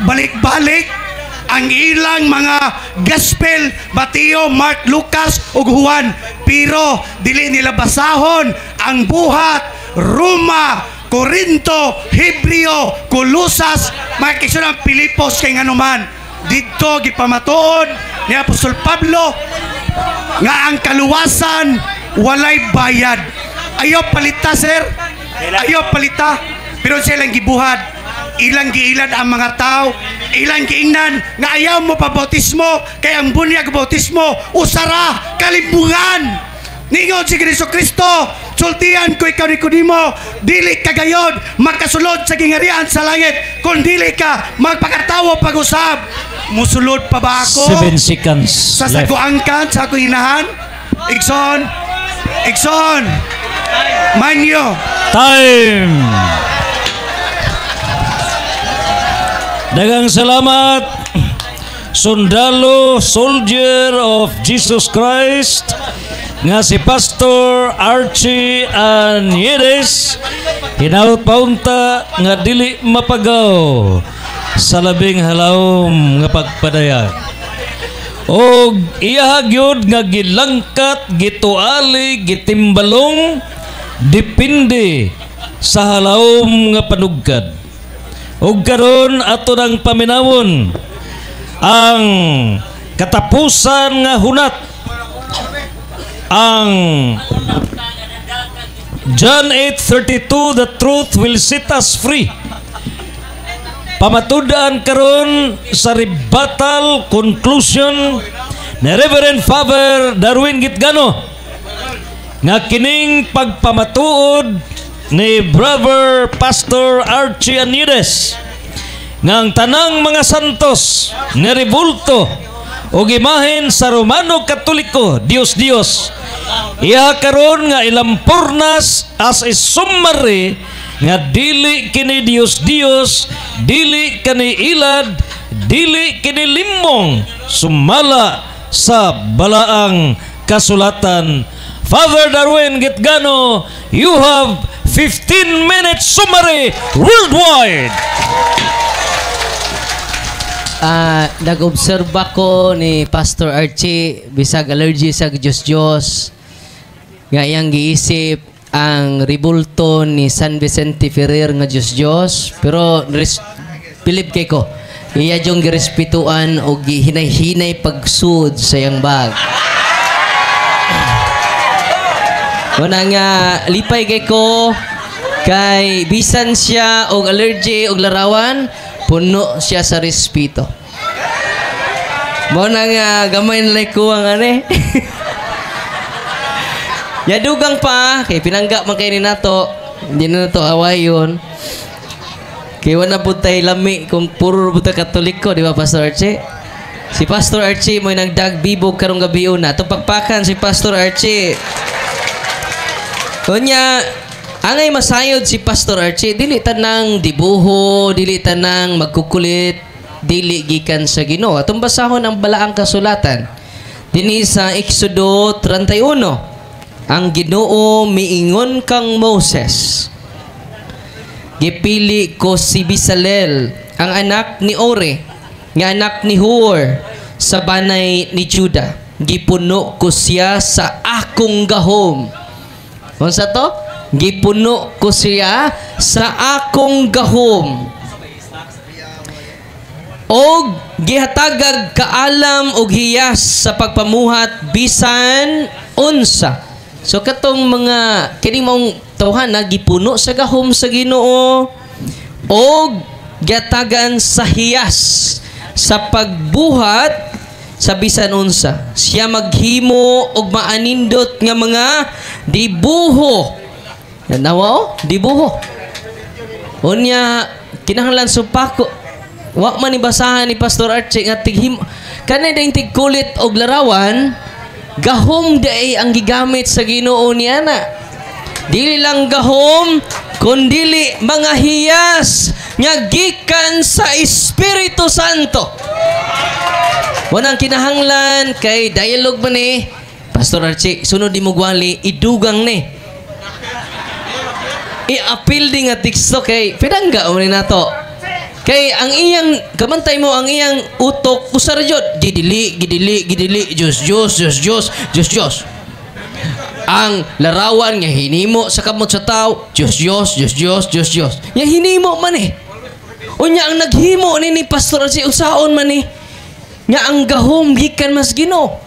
Balik-balik ang ilang mga gospel, Mateo, Mark, Lucas ug Juan, pero dili nila basahon ang buhat, Roma, Corinto, Hebreo, Colosas, mga kaigsunan, Pilipos kay nganuman. Dito gipamatuod ni Apostol Pablo nga ang kaluwasan walay bayad. Ayaw palita, sir. Ayaw palita. Pero silang gibuhat. Ilang giilad ang mga tao. Ilang giingnan nga ayaw mo pa bautismo. Kaya ang bunyag bautismo usara kalimbungan. Ningon si Kristo, sultian ko ikaw ni Kunimo, dili ka gayod makasulod sa gingarian sa langit, kung dili ka magpakatawo pag-usab. Musulod pa ba ako? 7 seconds Sa left. saguangkan, sa ako hinahan? Igsoon, manyo. Time! Dagang salamat, sundalo, soldier of Jesus Christ, nga si Pastor Archie Aniedes, hinaut paunta nga dili mapagaw sa labing halawom nga pagpadayag. Og iyahagyod nga gilangkat, gituali, gitimbalong, depende sa halawom nga panugkad. Og karon ato nang paminawon ang katapusan nga hunat, ang John 8:32, the truth will set us free. Pamatudaan karon sa rebuttal conclusion ni Reverend Father Darwin Gitgano nga kining pagpamatuod ni Brother Pastor Archie Aniedes nga ang tanang mga santos ni rebulto o gimahin sa Romano Katoliko, Dios iya karon nga ilampurnas as a summary nga dili kini Dios, dili kini ilad, dili kini limong, sumala sa balaang kasulatan. Father Darwin Gitgano, you have 15 minutes summary worldwide. Nag-obserba ko ni Pastor Archie bisag allergy sa Diyos nga iyang giisip ang ribulto ni San Vicente Ferrer nga Diyos, pero pilip kay ko iya jong girespetuan o gihinay-hinay pagsud sa iyang bag. Wala nga lipay kay ko kay bisan siya og allergy og larawan, puno siya sa respeto. Mo na nga gamay na like ko ang ane. Yadugang pa kay pinangga man kay ni nato, hindi na nato awayon. Kay wala pud tay lami kung puro buta Katoliko, di ba Pastor Archie? Si Pastor Archie mo nagdagbibog karong gabi una. Atong pakpakan si Pastor Archie. Kunya, angay masayod si Pastor Archie, dili tanang dibuho, dili tanang magkukulit, dili gikan sa Ginoo. Atong basahon ang balaang kasulatan. Dinhi sa Exodo 31. Ang Ginoo miingon kang Moses, gipili ko si Bezalel, ang anak ni Ore, nga anak ni Hur, sa banay ni Juda. Gipuno ko siya sa akong gahom. Unsa to? Gipuno ko siya sa akong gahom. Og gihatagag kaalam og hiyas sa pagpamuhat bisan unsa. So katong mga kining mong tawhan na gipuno sa gahom sa Ginoo og giatagan sa hiyas sa pagbuhat sa bisan unsa. Siya maghimo og maanindot nga mga dibuho. Nawa dibuho. Unya kinahanglan supako. Wa man ibasahan ni Pastor Archie nga tighim kanay ding tigkulit og larawan, gahom day ang gigamit sa Ginoo niya na. Dili lang gahom, kundili mga hiyas nga gikan sa Espiritu Santo. Wanang kinahanglan kay dialogue man ni Pastor Archie, sunod di mo gwali, idugang ni. I-appeal di nga teksto kay pinangga mo ni nato. Kay ang iyang kamantay mo ang iyang utok usar jud gidili Diyos. Ang larawan nga hinimo sa kamot sa tao, Diyos. Nga hinimo man eh. Unya ang naghimo ni Pastor si usaon man eh. Nga ang gahom gikan mas Ginoo.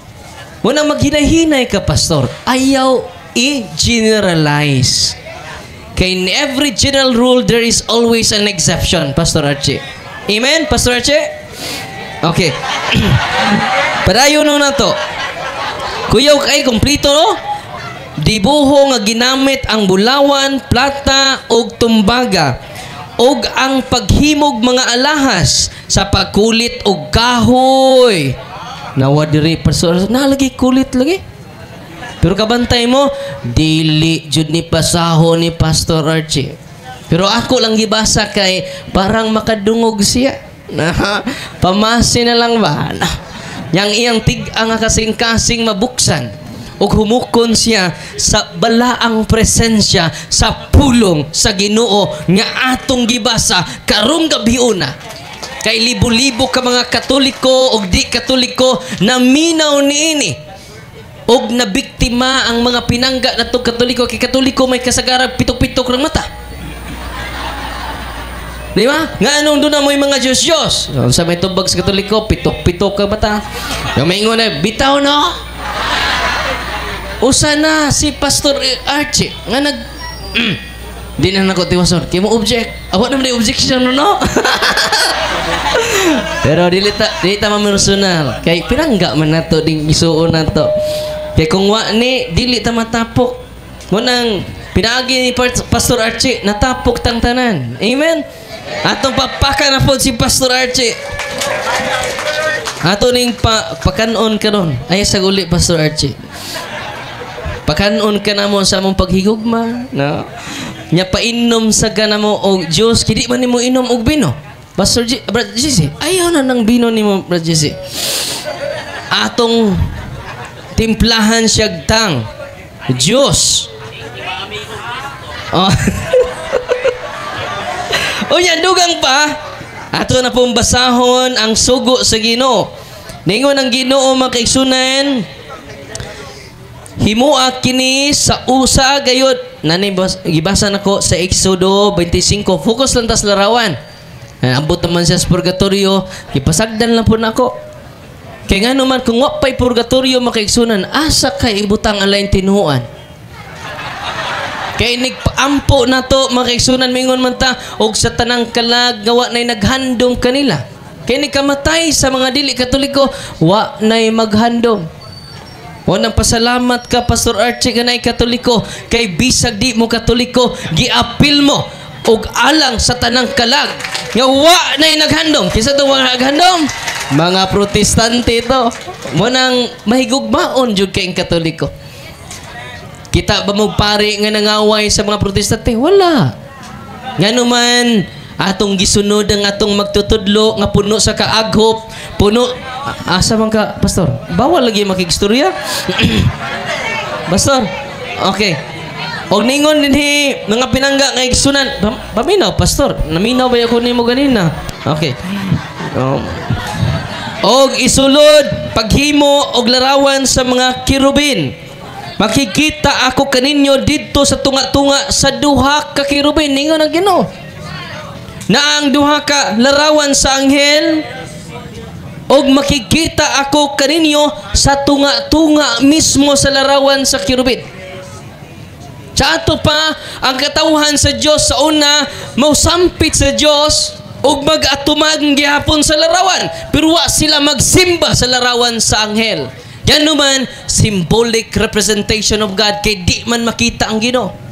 Wala maghinay-hinay ka, Pastor. Ayaw i-generalize. Kay in every general rule, there is always an exception, Pastor Archie. Amen, Pastor Archie? Okay. Padayon na to. Kuyaw kay kumplito, no? Dibuho nga ginamit ang bulawan, plata, og tumbaga, og ang paghimog mga alahas sa pagkulit og kahoy. Nawa diri Pastor, nalagi kulit lagi. Pero kabantay mo, dili jud ni pasaho ni Pastor Archie. Pero ako lang gibasa kay parang makadungog siya. Pamasin na lang ba? Yang iyang tig-ang kasing-kasing mabuksan ug humukon siya sa balaang presensya sa pulong sa Ginoo nga atong gibasa karong gabiuna. Kay libo-libo ka mga Katoliko ug di Katoliko na minaw niini og nabiktima ang mga pinangga natong Katoliko. Kay Katoliko may kasagaran pitok-pitok ng mata. Di ba? Nga anong doon na mo yung mga Diyos-Diyos? Sa may tubag sa Katoliko, pitok-pitok ka mata. Yung may ingon na, bitaw no? Usa na si Pastor Archie nga nag... Di na nako tiwason. Kaya mo object. Awa naman yung objection no? Pero dili ta mamersonal. Kay pinangga man nato ding isuon nato. Kay kung wa ni dili ta matapok. Mo nang pinaagi ni Pastor Archie natapok tang tanan. Amen. Atong papaka na po si Pastor Archie. Ato ning pakanon karon. Ay sa uli Pastor Archie. Pakanon ka na mo sa among paghigugma, no? Nya painom sa ka na mo og Dios, kidi man nimo inom og bino. Pastor Brad Jesse, ayaw na ng bino nimo Brad Jesse. Atong timplahan siya tang Dios. Oh. O yan, dugang pa. Ato na pong basahon ang sugo sa Ginoo. Ningon ang Ginoo makaigsunan. Himuak kini sa usa gayud. Nani gibasa nako sa Exodo 25. Focus lang tas larawan. Ambot naman siya sa purgatorio. Ipasagdan lang po nako. Kaya nga naman kung wa pa'y purgatorio makaigsunan, asa kay ibutang alain tinuan. Kaya nagpaampo na to makaigsunan mingon man ta og sa tanang kalag gawa na'y naghandom kanila. Kaya nagkamatay sa mga dili Katoliko, wa na'y maghandom. Wanang pasalamat ka Pastor Archie kanay Katoliko kay bisag di mo Katoliko giapil mo og alang sa tanang kalag nga wa nay naghandom. Kisa to mga naghandom? Mga Protestante to. Wanang mahigugmaon jud kay Katoliko. Kita ba mo pari nga nangaway sa mga Protestante? Wala. Ngano man atong gisunod ang atong magtutudlo nga puno sa kaaghop, puno asa man ka Pastor? Bawal lagi makigstorya. Pastor. Okay. Og ningon dinhi mga pinangga nga igsunan. Paminaw Pastor. Naminaw ba ako nimo ganina? Okay. Og isulod paghimo og larawan sa mga kirubin. Makikita ako kaninyo didto sa tunga-tunga sa duha ka kirubin. Ningon ang Ginoo na ang duha ka larawan sa anghel og makikita ako kaninyo sa tunga-tunga mismo sa larawan sa kirubin. Sa ato pa ang katawhan sa Dios sa una mausampit sa Dios og mag-atumag gihapon sa larawan pero wa sila magsimba sa larawan sa anghel. Yan naman symbolic representation of God kay di man makita ang Ginoo.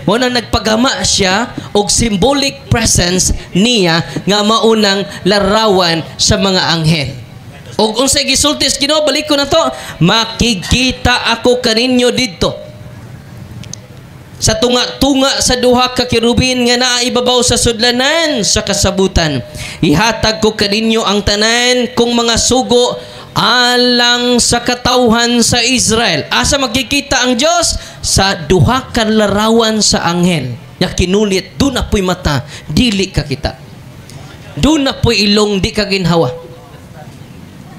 Muna nagpagama siya og symbolic presence niya nga maunang larawan sa mga anghel. Og unsay gisulti sa Ginoo, balik ko na to, makikita ako kaninyo didto sa tunga-tunga sa duha ka kirubin nga naa ibabaw sa sudlanan sa kasabutan. Ihatag ko kaninyo ang tanan kung mga sugo alang sa katawhan sa Israel. Asa magkikita ang Dios? Sa duha ka larawan sa anghel. Nya kinulit, doon na po'y mata, dili ka kita. Doon na po'y ilong, di ka ginhawa.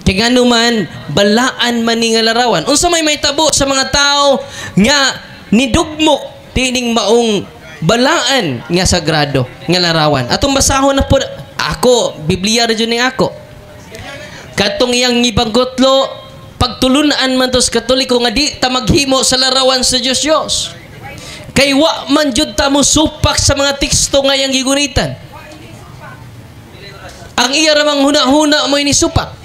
Kaya man, balaan man ni nga larawan. Unsa may tabo sa mga tao nga nidugmok tining maong balaan nga sagrado nga larawan. Atong basahon na po ako, Biblia ra jud ning ako. Katong iyang gibangkotlo, pagtulunan man tos Katoliko nga di ta maghimo sa larawan sa Dios. Kay wa man jud ta mo supak sa mga teksto nga iyang gigunitan. Ang iya ramang huna-huna mo ini supak.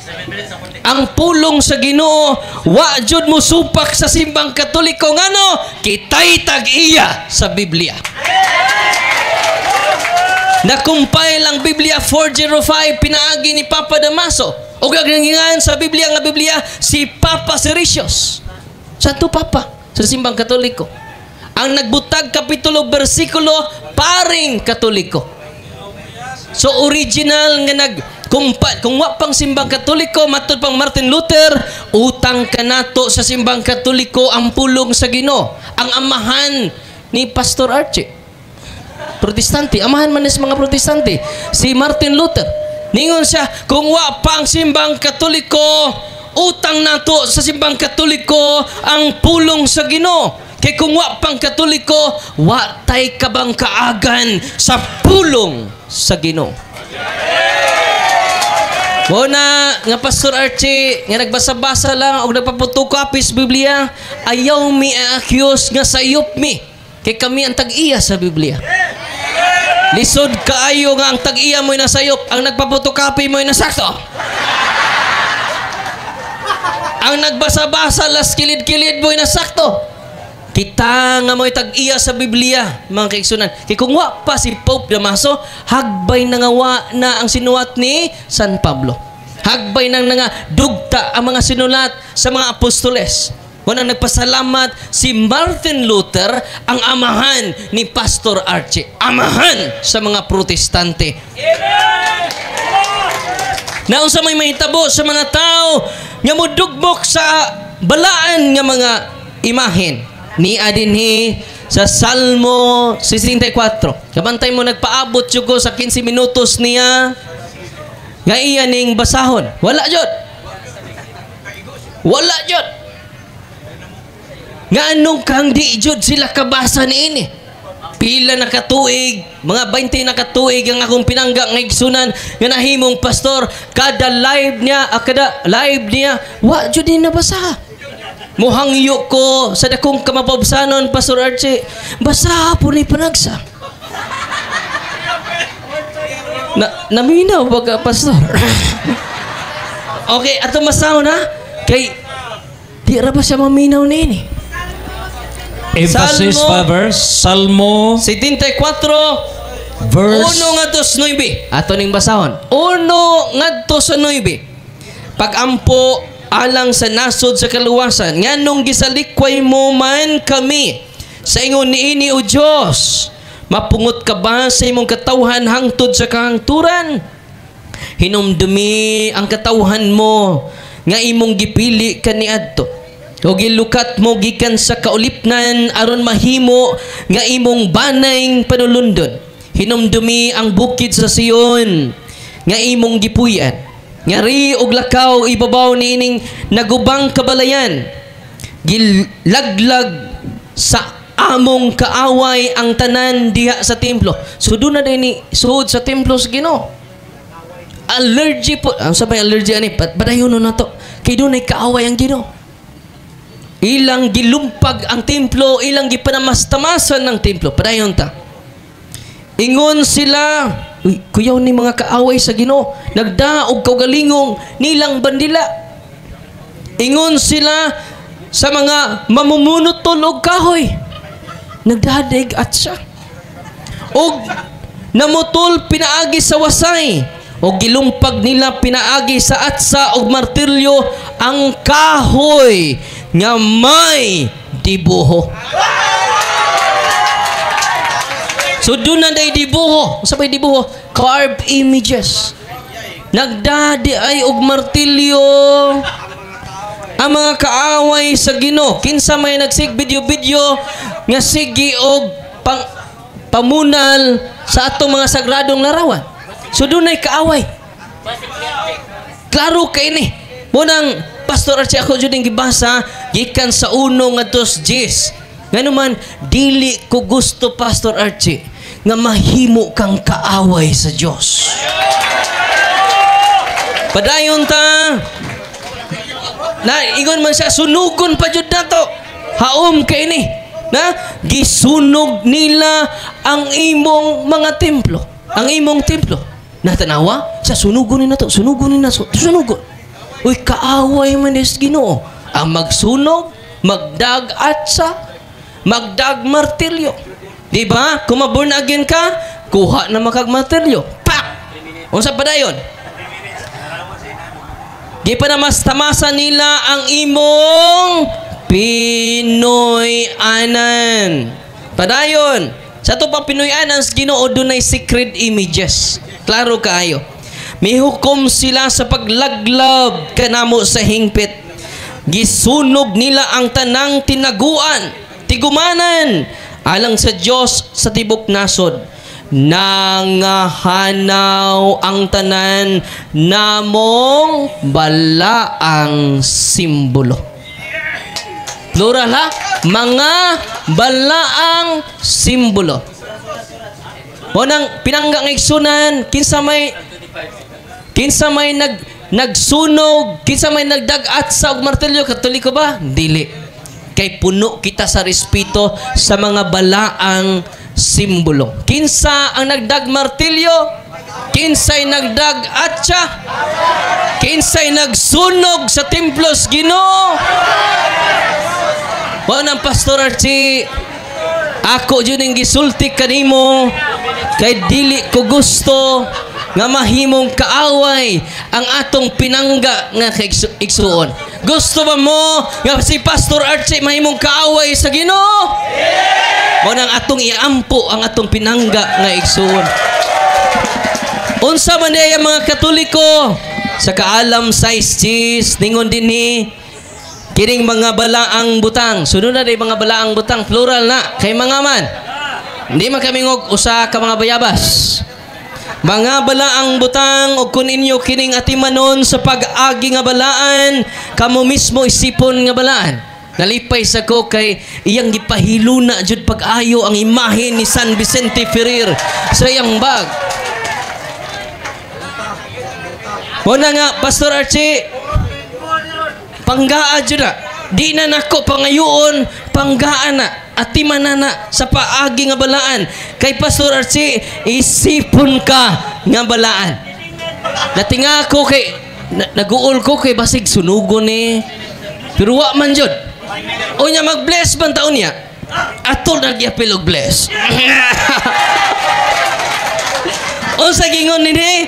Ang pulong sa Ginoo wa jud mo supak sa simbang Katoliko ngano kitay tag-iya sa Biblia. Nakumpay lang Biblia 405 pinaagi ni Papa Damaso. O gagangingan sa Biblia nga Biblia si Papa Siricios. Santo Papa sa simbang Katoliko. Ang nagbutag kapitulo bersikulo paring Katoliko. So original nga kung wa pang simbang Katoliko matud pang Martin Luther, utang kanato sa simbang Katoliko ang pulong sa Ginoo. Ang amahan ni Pastor Archie, Protestante, amahan man sa mga Protestante, si Martin Luther. Ningon siya, kung wa pang simbang Katoliko, utang nato sa simbang Katoliko ang pulong sa Ginoo. Kay kung wa pang Katoliko, wa tay kabang kaagan sa pulong sa Ginoo. Muna nga Pastor Archie nga nagbasa-basa lang o nagpapotokopis Biblia, ayaw mi accuse nga sayop mi kay kami ang tag-iya sa Biblia. Lisod kaayo nga ang tag-iya mo'y nasayop, ang nagpapotokopi mo'y nasakto. Ang nagbasa-basa las kilid-kilid mo'y nasakto. Kita nga mo'y tag-iya sa Biblia, mga kaigsunan. Kaya kung wa pa si Pope Damaso, hagbay na nga wa na ang sinuwat ni San Pablo. Hagbay nang nga dugta ang mga sinulat sa mga apostoles. Wala nagpasalamat si Martin Luther, ang amahan ni Pastor Archie. Amahan sa mga Protestante. Na unsa may mahitabo sa mga tao nga modugmok sa balaan nga mga imahen. Ni adinhi sa Salmo 64. Kabantay mo nagpaabot yugo sa 15 minutos niya nga iya ning basahon. Wala jud. Wala jud. Nga anong kang di jud sila kabasa niini. Pila na katuig, mga 20 na katuig ang akong pinangga nga igsunan nga nahimong pastor, kada live niya, wa jud din nabasa. Muhangyo ko sa dakong kamapabsanon, Pastor Archie, basa po ni panagsa. Naminaw ba ka, Pastor? Okay, ato masahon ha? Kay, di ra ba siya maminaw na ini? Emphasis pa verse. Salmo 74 verse 1 ngadto sa 9. Ato ning basahon. 1 ngadto sa 9. Pag-ampo alang sa nasod sa kaluwasan, nganong gisalikway mo man kami sa ingon niini o Dios, mapungot ka ba sa imong katawhan hangtod sa kahangturan? Hinumdumi ang katawhan mo nga imong gipili kaniadto, o gilukat mo gikan sa kaulipnan aron mahimo nga imong banayng panulundon. Hinumdumi ang bukid sa Sion nga imong gipuy-an, ngari og lakaw ibabaw niining nagubang kabalayan. Gilaglag sa among kaaway ang tanan diha sa templo. So doon na din ni suod sa templo sa Ginoo. Allergy po. Ang sabay allergy ani padayon na to. Kay doon ay kaaway ang Ginoo. Ilang gilumpag ang templo, ilang gipanamastamasan ng templo. Padayon ta. Ingon sila, uy, kuyaw ni mga kaaway sa Ginoo, nagdaog kaugalingong nilang bandila. Ingon sila sa mga mamumunutol og kahoy, nagdadig at siya. Og namutol pinaagi sa wasay, o gilumpag nila pinaagi sa atsa og martilyo ang kahoy nga may dibuho. So doon na day dibuho. Sabay dibuho, carved images. Nagdadi ay og martilyo ang mga kaaway sa Ginoo. Kinsa may nagsig video nga sige og pamunal sa atong mga sagradong larawan. So doon ay kaaway. Klaro kay ni. Munang Pastor Archie ako jud gibasa gikan sa 1 ngadto 10. Nganuman dili ko gusto Pastor Archie nga mahimo kang kaaway sa Dios. Padayon ta. Na ingon man siya sunugon pa jud nato. Haom kay ni. Na gisunog nila ang imong mga templo. Ang imong templo. Natanawa sa sunugon ni nato, sunugon ni nato, sunugon. Uy kaaway man is Ginoo. Ang magsunog, magdag atsa, magdag martilyo. Di ba? Kung ma-born again ka, kuha na makag martilyo. Pak! Unsa pa dayon? Di pa na mas tamasa nila ang imong Pinoy-anan. Padayon, sa ito pang Pinoy-anan, Ginoo dunay secret images. Klaro kaayo. May hukom sila sa paglaglag kanamo sa hingpit. Gisunog nila ang tanang tinaguan, tigumanan, alang sa Dios sa tibok nasod. Nangahanaw ang tanan namong balaang simbolo. Plural ha? Mga balaang simbolo. O nang pinanggang igsunan, kinsa may nagsunog, kinsa may nagdagat sa og martilyo, Katoliko ba? Dili. Kay puno kita sa respeto sa mga balaang simbolo. Kinsa ang nagdag martilyo? Kinsay nagdag atsa? Kinsay nagsunog sa templos Ginoo? Wa nang Pastor Archie, ako jud ning gisulti kanimo kay dili ko gusto nga mahimong kaaway ang atong pinangga nga igsuon. Gusto ba mo nga si Pastor Archie mahimong kaaway sa Ginoo? Mo nang atong iampo ang atong pinangga nga igsuon. Unsa man diay mga Katoliko sa kaalam size ningon dinhi kining mga balaang butang. Sunod na day mga balaang butang, plural na kay mga man. Hindi man kami ngog usa ka mga bayabas. Mga balaang butang o kun inyo kining atimanon sa pag-agi nga balaan, kamo mismo isipon nga balaan. Nalipay sa ko kay iyang gipahiluna jud pag-ayo ang imahe ni San Vicente Ferrer sa iyang bag. Muna nga Pastor Archie, panggaa jud na. Di na nako pangayoon, panggaan na. Atiman na sa paagi nga balaan. Kay Pastor Archie, isipon ka nga balaan. Natinga ko kay naguol ko kay basig sunugon ni. Pero wa man jud. O nya mag-bless man taon niya. Atol nagyapil og bless. Unsa gingon nini?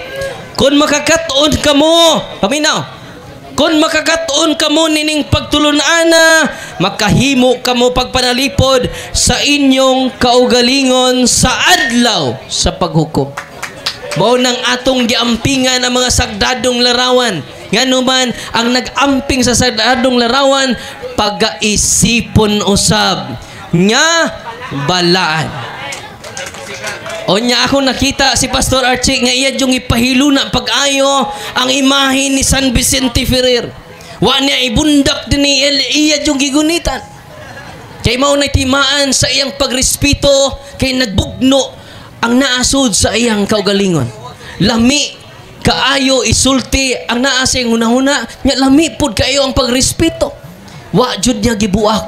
Kun makakatuon kamo, paminaw. Kung makakatuon kamo nining pagtulunana, makahimo kamo pagpanalipod sa inyong kaugalingon sa adlaw sa paghukom. Mao nang atong giampingan ang mga sagdadong larawan. Nganuman ang nagamping sa sagdadong larawan, pagaisipon usab nga balaan. O niya ako nakita si Pastor Archie nga iya yung ipahiluna pag-ayo ang imahe ni San Vicente Ferrer. Wa niya ibundak din ni iya yung gigunitan. Kay mao na timaan sa iyang pagrespeto kay nagbugno ang naasud sa iyang kaugalingon. Lami kaayo isulti ang naa sa iyang hunahuna, nya lami pud kaayo ang pagrespeto. Wa jud niya gibuak.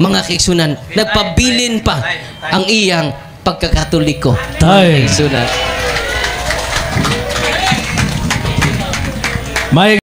Mga kaigsunan, nagpabilin pa ang iyang pagkakatoliko. Tay. Sunod. May